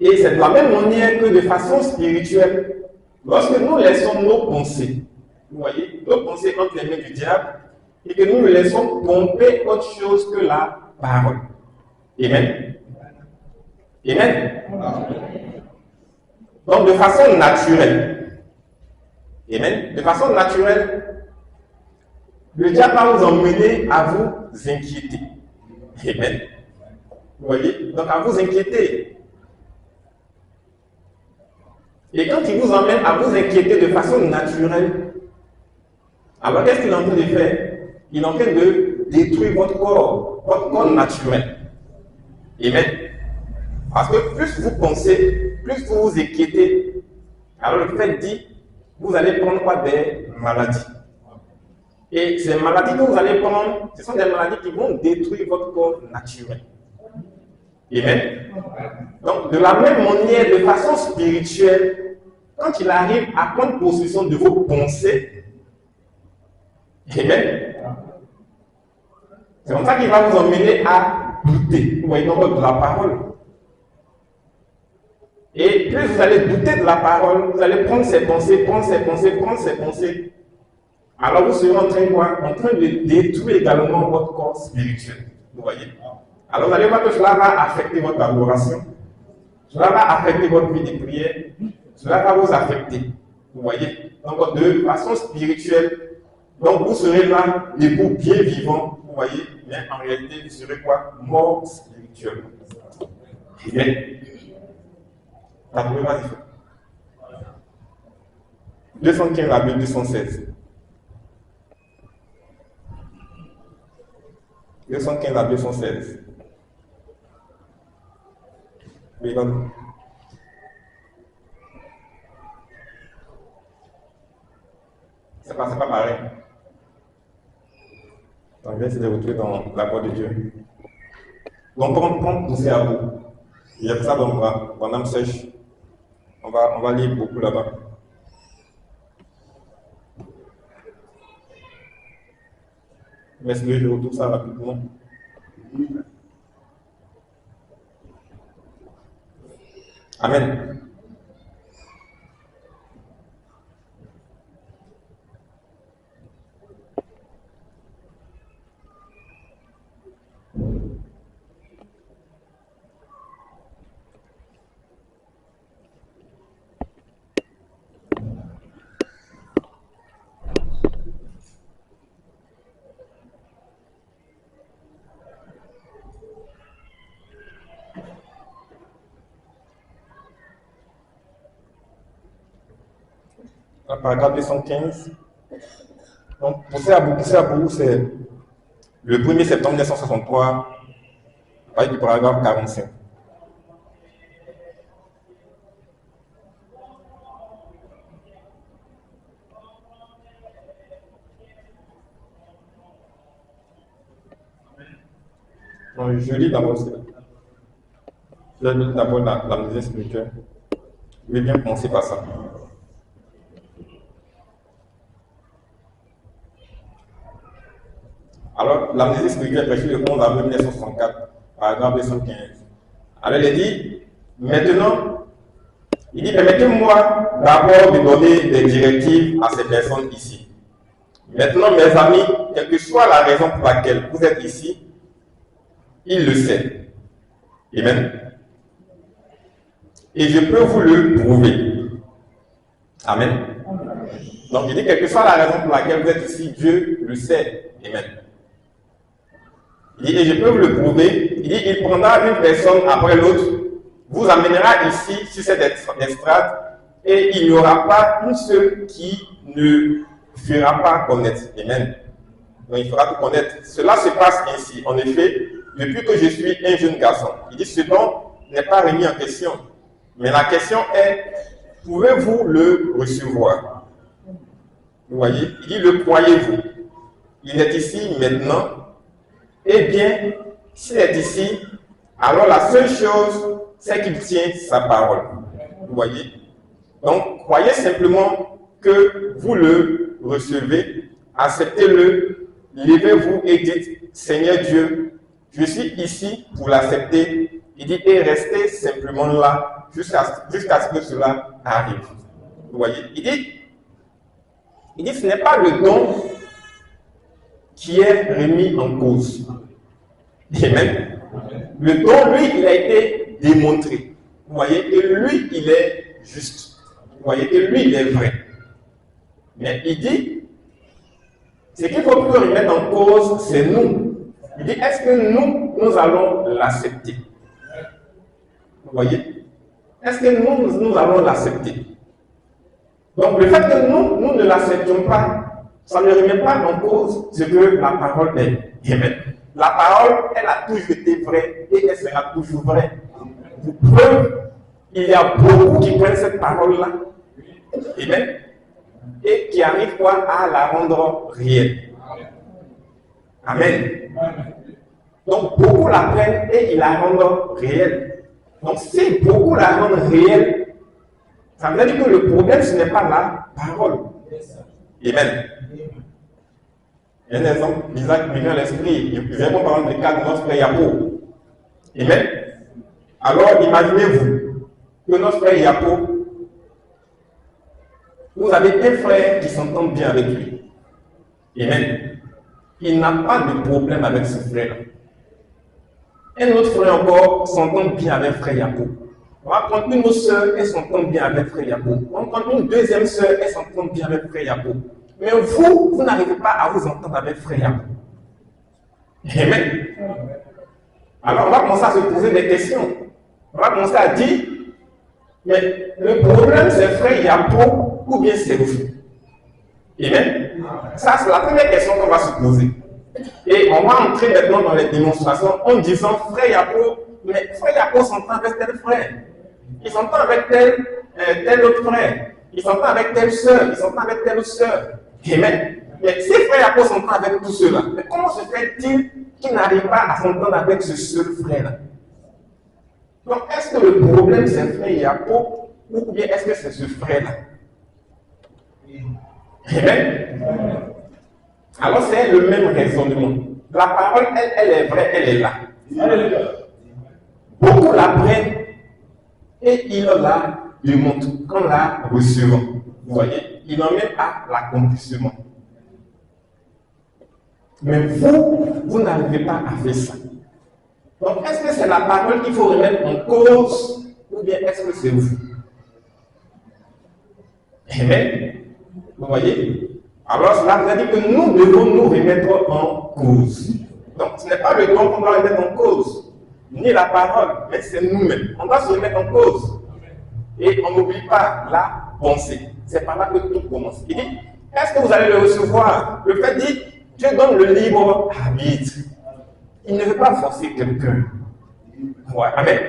Et c'est de la même manière que de façon spirituelle, lorsque nous laissons nos pensées, vous voyez, nos pensées entre les mains du diable, et que nous laissons pomper autre chose que la parole. Amen. Amen. Amen. Donc, de façon naturelle, amen, de façon naturelle, le diable va vous emmener à vous inquiéter. Amen. Vous voyez? Donc, à vous inquiéter. Et quand il vous emmène à vous inquiéter de façon naturelle, alors qu'est-ce qu'il est en train de faire? Il est en train de détruire votre corps naturel. Amen. Parce que plus vous pensez, plus vous vous inquiétez, alors le fait dit, vous allez prendre quoi? Des maladies. Et ces maladies que vous allez prendre, ce sont des maladies qui vont détruire votre corps naturel. Amen. Donc, de la même manière, de façon spirituelle, quand il arrive à prendre possession de vos pensées, amen, c'est comme ça qu'il va vous emmener à douter. Vous voyez, donc de la parole. Et plus vous allez douter de la parole, vous allez prendre ces pensées, alors vous serez en train de détruire également votre corps spirituel. Vous voyez? Alors vous allez voir que cela va affecter votre adoration, cela va affecter votre vie de prière, cela va vous affecter. Vous voyez? Donc de façon spirituelle, donc vous serez là, debout, bien vivant, vous voyez? Mais en réalité, vous serez quoi? Mort spirituellement. Amen. La première différence. 215 à 216. 215 à 216. Oui, non. C'est pas pareil. Donc, je vais essayer de retrouver dans la voix de Dieu. Donc, prendre poussée à bout. Il y a ça dans mon âme sèche. On va lire beaucoup là-bas. Mais est-ce que je retrouve ça rapidement? Amen. Le paragraphe 215. Donc, pour Séabou, c'est le 1er septembre 1963, avec du paragraphe 45. Donc, je lis d'abord l'amnésie spirituelle. Je vais bien commencer par ça. Alors, l'amnésie spirituelle prêchée le 11 avril 1964, paragraphe 215. Alors, il dit, permettez-moi d'abord de donner des directives à ces personnes ici. Maintenant, mes amis, quelle que soit la raison pour laquelle vous êtes ici, il le sait. Amen. Et je peux vous le prouver. Amen. Donc, il dit, quelle que soit la raison pour laquelle vous êtes ici, Dieu le sait. Amen. Il dit, et je peux vous le prouver. Il dit, il prendra une personne après l'autre, vous amènera ici, sur cette estrade, et il n'y aura pas une seule qui ne fera pas connaître. Amen. Donc, il fera tout connaître. Cela se passe ainsi. En effet, depuis que je suis un jeune garçon, il dit, ce dont n'est pas remis en question. Mais la question est, pouvez-vous le recevoir? Vous voyez? Il dit, le croyez-vous? Il est ici maintenant. Eh bien, s'il est ici, alors la seule chose, c'est qu'il tient sa parole. Vous voyez? Donc, croyez simplement que vous le recevez, acceptez-le, levez-vous et dites, Seigneur Dieu, je suis ici pour l'accepter. Il dit, et restez simplement là jusqu'à ce que cela arrive. Vous voyez? Il dit, ce n'est pas le don qui est remis en cause. Amen. Le don, lui, il a été démontré. Vous voyez, et lui, il est juste. Vous voyez, et lui, il est vrai. Mais il dit, ce qu'il faut plus remettre en cause, c'est nous. Il dit, est-ce que nous allons l'accepter? Vous voyez? Est-ce que nous allons l'accepter? Donc, le fait que nous ne l'acceptions pas, ça ne remet pas en cause ce que la parole est. Amen. La parole, elle a toujours été vraie et elle sera toujours vraie. Pour preuve, il y a beaucoup qui prennent cette parole-là. Amen. Et qui arrivent à la rendre réelle. Amen. Donc, beaucoup la prennent et ils la rendent réelle. Donc, si beaucoup la rendent réelle, ça veut dire que le problème, ce n'est pas la parole. Amen. Il y a un exemple, Isaac me vient à l'esprit. Il vient par exemple le cas de notre frère Yapo. Amen. Alors, imaginez-vous que notre frère Yapo, vous avez un frère qui s'entend bien avec lui. Amen. Il n'a pas de problème avec ce frère-là. Un autre frère encore s'entend bien avec frère Yapo. On va prendre une autre soeur, elle s'entend bien avec frère Yapo. On va prendre une deuxième soeur, elle s'entend bien avec frère Yapo. Mais vous n'arrivez pas à vous entendre avec frère Yapo. Amen. Alors on va commencer à se poser des questions. On va commencer à dire, mais le problème c'est frère Yapo ou bien c'est vous? Amen. Ça c'est la première question qu'on va se poser. Et on va entrer maintenant dans les démonstrations en disant, frère Yapo, mais frère Yapo s'entend avec tel frère. Il s'entend avec tel autre frère. Il s'entend avec telle soeur. Il s'entend avec telle autre soeur. Amen. Mais si frère Yapo s'entend avec tous ceux-là, mais comment se fait-il qu'il n'arrive pas à s'entendre avec ce seul frère-là? Donc, est-ce que le problème c'est frère Yapo ou bien est-ce que c'est ce frère-là? Amen. Alors c'est le même raisonnement. La parole, elle est vraie, elle est là. Beaucoup la prennent et ils la démontrent en la recevant. Vous voyez, ils l'emmènent à l'accomplissement. Mais vous n'arrivez pas à faire ça. Donc, est-ce que c'est la parole qu'il faut remettre en cause ou bien est-ce que c'est vous? Amen. Vous voyez? Alors, cela veut dire que nous devons nous remettre en cause. Donc, ce n'est pas le don qu'on doit remettre en cause, ni la parole, mais c'est nous-mêmes. On doit se remettre en cause. Et on n'oublie pas la pensée. C'est par là que tout commence. Il dit, est-ce que vous allez le recevoir? Le fait dit, Dieu donne le libre arbitre. Il ne veut pas forcer quelqu'un. Ouais, amen.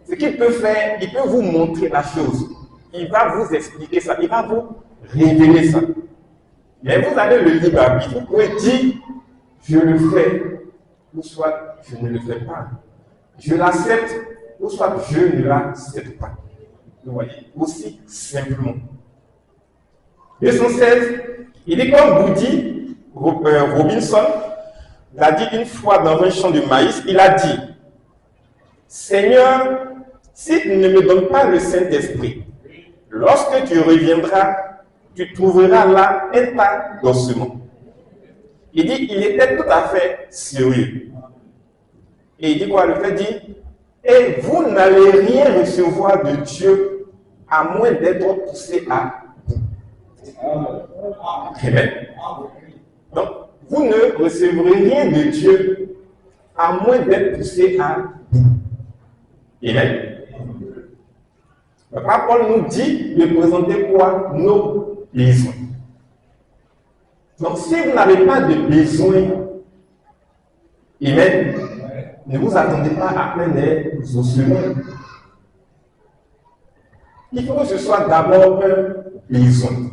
Ce qu'il peut faire, il peut vous montrer la chose. Il va vous expliquer ça. Il va vous révéler ça. Mais vous avez le libre arbitre. Vous pouvez dire, je le fais, ou soit je ne le fais pas. Je l'accepte, ou soit je ne l'accepte pas. Vous voyez, aussi simplement. 216, il dit comme Woody Robinson l'a dit une fois dans un champ de maïs, il a dit, Seigneur, si tu ne me donnes pas le Saint-Esprit, lorsque tu reviendras, tu trouveras là un tas d'ossements. Il dit, il était tout à fait sérieux. Et il dit quoi? Le fait dit, et vous n'allez rien recevoir de Dieu à moins d'être poussé à bout. Amen. Donc, vous ne recevrez rien de Dieu à moins d'être poussé à bout. Amen. Le pape Paul nous dit de présenter quoi? Nos besoins. Donc, si vous n'avez pas de besoin, amen, ne vous attendez pas à plein des ossements. Il faut que ce soit d'abord un besoin.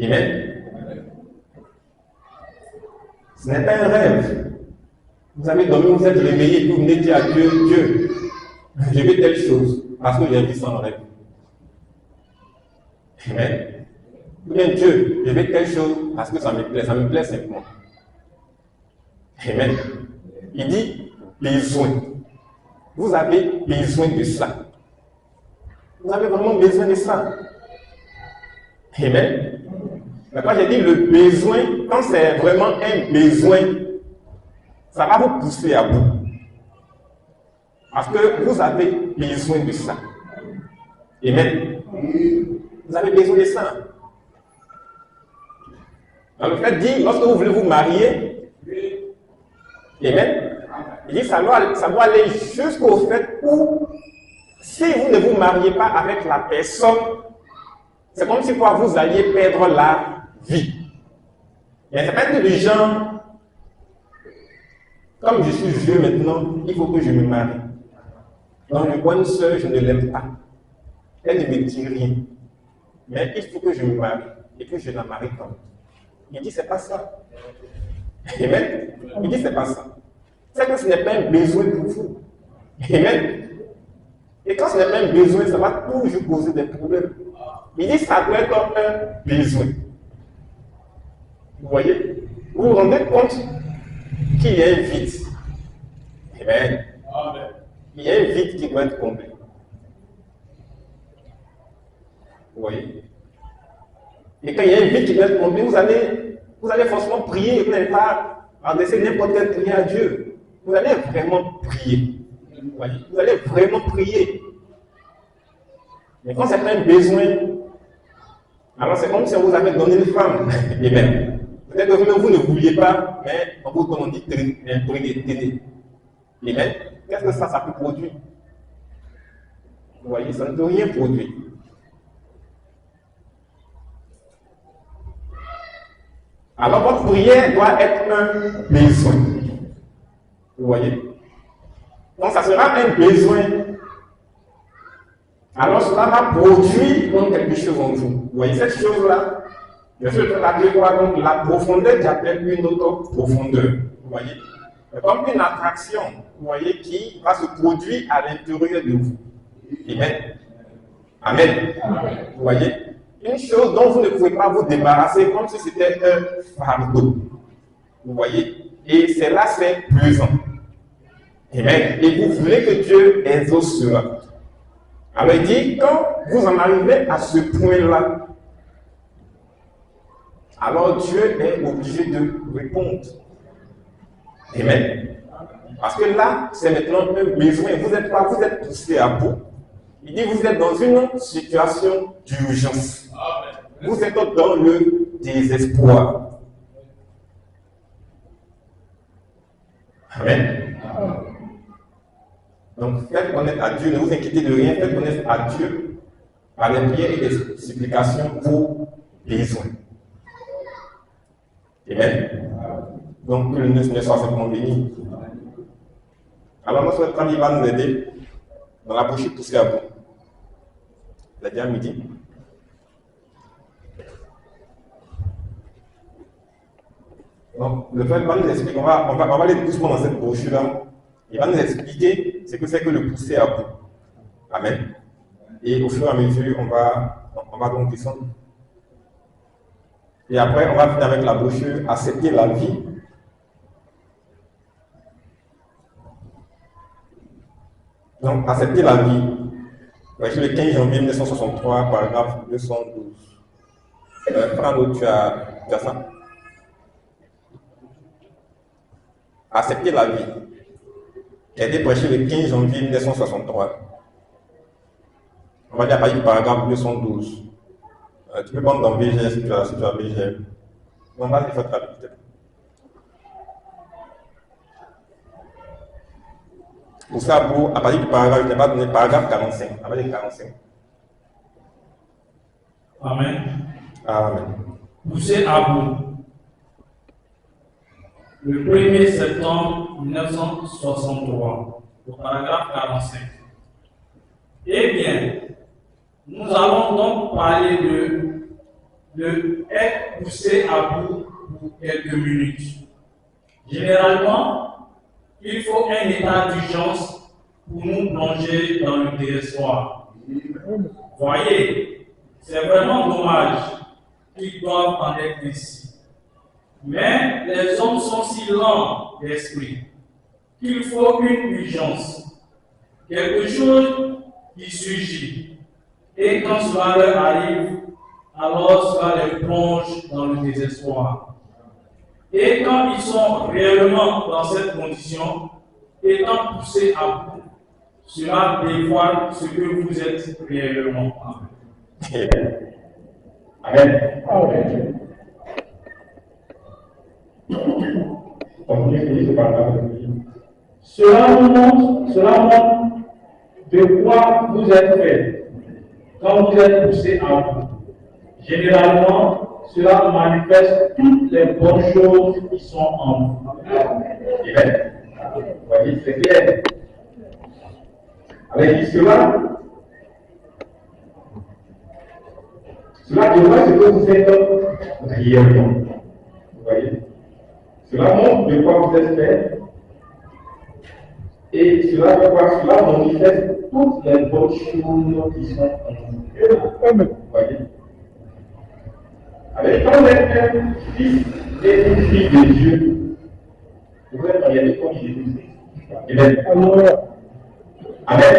Amen. Ce n'est pas un rêve. Vous avez dormi, vous êtes réveillé, et vous venez dire à Dieu, Dieu, je veux telle chose, parce que j'ai vu ça en rêve. Amen. Ou bien Dieu, je veux telle chose, parce que ça me plaît simplement. Amen. Il dit, besoin. Vous avez besoin de ça. Vous avez vraiment besoin de ça. Amen. Mais quand j'ai dit le besoin, quand c'est vraiment un besoin, ça va vous pousser à bout. Parce que vous avez besoin de ça. Amen. Vous avez besoin de ça. Dans le fait dit, lorsque vous voulez vous marier, amen, il dit ça doit aller jusqu'au fait où, si vous ne vous mariez pas avec la personne, c'est comme si vous alliez perdre la vie. Il y a certains de gens, comme je suis vieux maintenant, il faut que je me marie. Donc je vois une soeur, je ne l'aime pas. Elle ne me dit rien. Mais il faut que je me marie. Et puis je la marie quand même. Il dit c'est pas ça. Amen. Il dit c'est pas ça. C'est que ce n'est pas un besoin pour vous. Amen. Et quand ce n'est pas un besoin, ça va toujours poser des problèmes. Il dit ça doit être un besoin. Vous voyez? Vous vous rendez compte qu'il y a un vide. Amen. Il y a un vide qui doit être comblé. Vous voyez? Et quand il y a un vide qui doit être comblé, vous allez forcément prier. Vous n'allez pas adresser n'importe quelle prière à Dieu. Vous allez vraiment prier. Vous voyez? Vous allez vraiment prier. Mais quand c'est un besoin, alors c'est comme si on vous avait donné une femme. Amen. Peut-être que vous ne vouliez pas, mais on vous donne dit traiter. Amen. Qu'est-ce que ça peut produire? Vous voyez, ça ne peut rien produire. Alors votre prière doit être un besoin. Vous voyez? Donc ça sera un besoin. Alors cela va produire donc quelque chose en vous. Vous voyez cette chose-là? Je suis appelé quoi? Donc la profondeur, j'appelle une autre profondeur. Vous voyez? C'est comme une attraction, vous voyez, qui va se produire à l'intérieur de vous. Amen. Amen. Vous voyez? une chose dont vous ne pouvez pas vous débarrasser comme si c'était un fardeau. Vous voyez? Et cela, c'est pesant. Amen. Et vous voulez que Dieu exauce cela. Alors il dit, quand vous en arrivez à ce point-là, alors Dieu est obligé de répondre. Amen. Parce que là, c'est maintenant un besoin. Vous êtes poussé à bout. Il dit, vous êtes dans une situation d'urgence. Vous êtes dans le désespoir. Amen. Donc, faites connaître à Dieu, ne vous inquiétez de rien, faites connaître à Dieu par les prières et des supplications vos besoins. Amen. Donc, que le Seigneur soit simplement béni. Alors, notre frère il va nous aider dans la bouchée poussée à bout. Il a dit à midi. Donc, le frère va nous expliquer, on va aller doucement dans cette brochure-là. Il va nous expliquer ce que c'est que le pousser à bout. Amen. Et au fur et à mesure, on va donc descendre. Et après, on va finir avec la brochure Accepter la vie. Donc, Accepter la vie. Voici le 15 janvier 1963, paragraphe 212. Frano, tu as ça? Accepter la vie, qui a été prêché le 15 janvier 1963. On va dire à partir du paragraphe 212. Tu peux prendre dans VGS si tu as VGS. On va faire traduire peut-être. Pour ça, à partir du paragraphe, je vais pas donner paragraphe 45. On va dire 45. Amen. Amen. Poussé à bout. Le 1er septembre 1963, au paragraphe 45. Eh bien, nous allons donc parler de être poussé à bout pour quelques minutes. Généralement, il faut un état d'urgence pour nous plonger dans le désespoir. Voyez, c'est vraiment dommage qu'ils doivent en être ici. Mais les hommes sont si lents d'esprit qu'il faut une urgence, quelque chose qui surgit. Et quand cela leur arrive, alors cela les plonge dans le désespoir. Et quand ils sont réellement dans cette condition, étant poussés à bout, cela dévoile ce que vous êtes réellement. Amen. Amen. Cela montre de quoi vous êtes fait quand vous êtes poussé à bout. Généralement, cela manifeste toutes les bonnes choses qui sont en vous. Amen. Vous voyez, c'est clair. Avec cela dévoile ce que vous êtes réellement. Vous voyez? Cela montre de quoi vous êtes fait et cela manifeste toutes les bonnes choses qui sont en vous. Vous voyez? Avec quand vous êtes un fils et une fille de Dieu, vous êtes en réalité comme Jésus-Christ. Amen. Amen.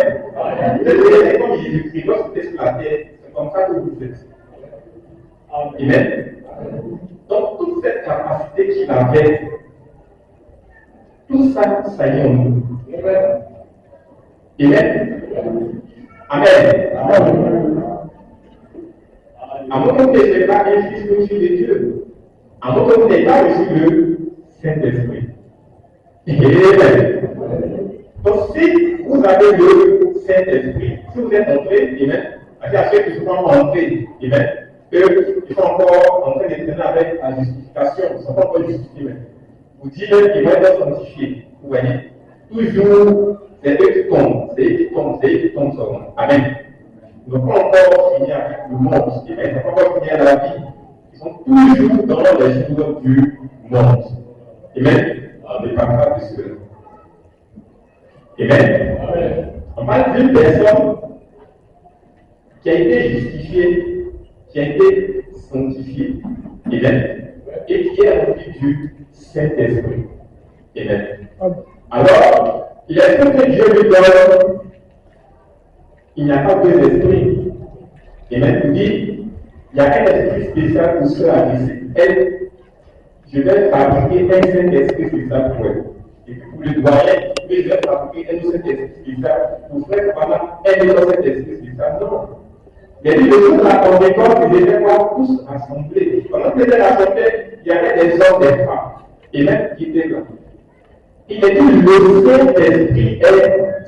Vous êtes comme Jésus-Christ. Lorsque vous êtes sur la terre, c'est comme ça que vous êtes. Amen. Donc, toute cette capacité qu'il avait, tout ça, ça y est en nous. Amen. Amen. À moins que vous n'ayez pas un fils de Dieu, à moins que vous n'ayez pas reçu le Saint-Esprit. Amen. Donc, si vous avez le Saint-Esprit, si vous êtes entré, amen, à ceux qui sont entrés, amen, ils sont encore en train d'être avec la justification, ils ne sont pas encore justifiés. Vous dites qu'ils vont être sanctifiés. Vous voyez? Toujours, c'est eux qui tombent, c'est eux qui tombent sur nous. Amen. Ils n'ont pas encore fini avec le monde, ils n'ont pas encore fini avec la vie. Ils sont toujours dans les jours du monde. Amen. On n'est pas capable de cela. Amen. On parle d'une personne qui a été justifiée, qui qui a été sanctifié, Amen, et qui est rempli du Saint-Esprit. Amen. Alors, l'esprit que Dieu lui donne, il n'y a pas deux esprits. Amen. Il dit, il y a un esprit spécial pour ceux à lycée. Elle, je vais fabriquer un Saint-Esprit spécial pour elle. Et puis pour le doyen, je vais fabriquer un autre Saint-Esprit spécial pour faire pendant un autre Saint-Esprit spécial. Non. Il y a dit, le jour de la Pentecôte, ils étaient pas tous rassemblés. Pendant qu'ils étaient rassemblés, il y avait des hommes, des femmes. Et même qui étaient là. Il a dit, le Saint-Esprit est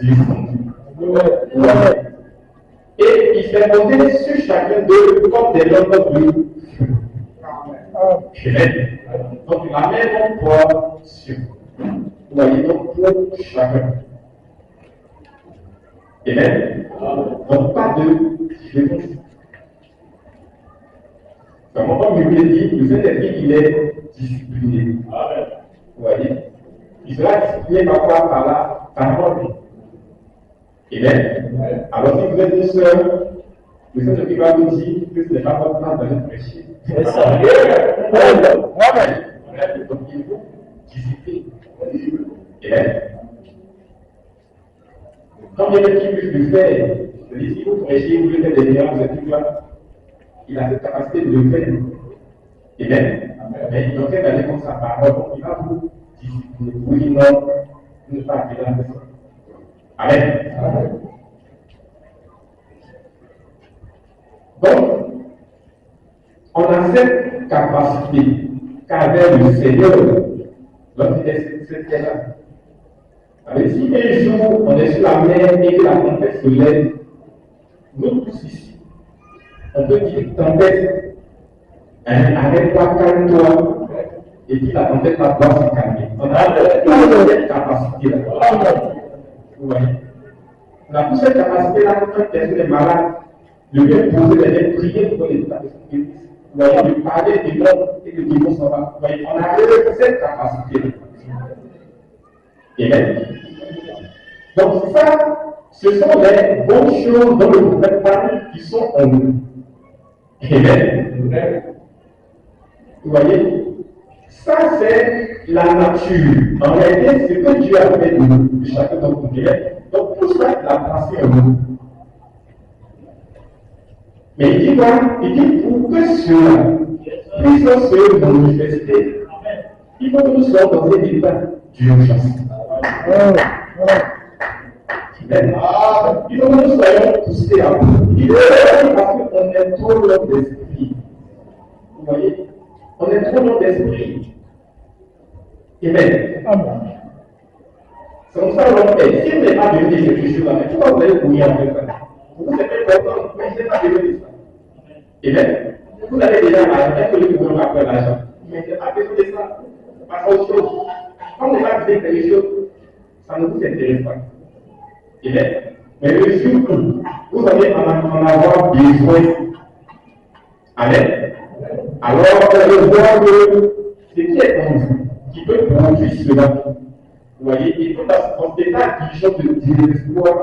descendu. Et il fait monter sur chacun d'eux comme des lampes de feu. Donc la même portion. Vous voyez, donc pour chacun. Amen. Donc pas de différence. Comme je vous l'ai dit, le Saint-Esprit, il est discipliné. Vous voyez, il sera discipliné parfois par la parole. Amen. Alors si vous êtes une sœur, le Saint-Esprit va vous dire que ce n'est pas votre place d'aller prêcher. C'est ça. Amen. Donc il faut discipliner. Amen. Quand il y a quelqu'un qui le fait, je dis si vous prêchez, vous voulez faire des miracles, vous êtes tout là, il a cette capacité de le faire. Amen. Mais il doit faire d'aller comme sa parole, donc il va vous discipliner. Oui, non, ne pas appeler la personne. Amen. Donc, on a cette capacité qu'avait le Seigneur lorsqu'il était là. Si un jour on est sur la mer et que la tempête se lève, nous tous ici, on peut dire tempête, arrête-toi, calme-toi, et puis la tempête va pouvoir se calmer. On a cette capacité-là. Vous voyez? On a toute cette capacité-là quand quelqu'un est malade, de lui poser les mains, prier pour les personnes guérisses. Vous voyez, de parler des mots et que le démon s'en va. Vous voyez, on a cette capacité-là. Amen. Donc ça, ce sont les bonnes choses dont le prophète parle qui sont en nous. Amen. Vous voyez, ça c'est la nature. En réalité, c'est ce que Dieu a fait de nous, de chacun d'entre nous. Donc tout ça, il a placé en nous. Mais il dit quoi? Il dit pour que cela puisse se manifester, il faut que nous soyons dans un état d'urgence. Il faut que nous soyons poussés à bout. Il est parce qu'on est trop loin d'esprit. Vous voyez? On est trop loin d'esprit. Amen. C'est comme ça qu'on fait. Si vous n'avez pas devenu quelque chose-là, mais pourquoi vous allez bouillir en même temps? Vous êtes important, mais ce n'est pas devenu ça. Amen. Vous avez déjà l'argent, est-ce que le gouvernement a pris l'argent? Mais ce n'est pas besoin de ça. Parce qu'autre chose, quand on va dire quelque chose, ça ne vous intéresse pas. Amen. Mais le jour où vous allez en avoir besoin, amen. Alors, vous voir que ce qui est en vous, qui peut produire cela, vous voyez, il faut dans cet état d'urgence de désespoir,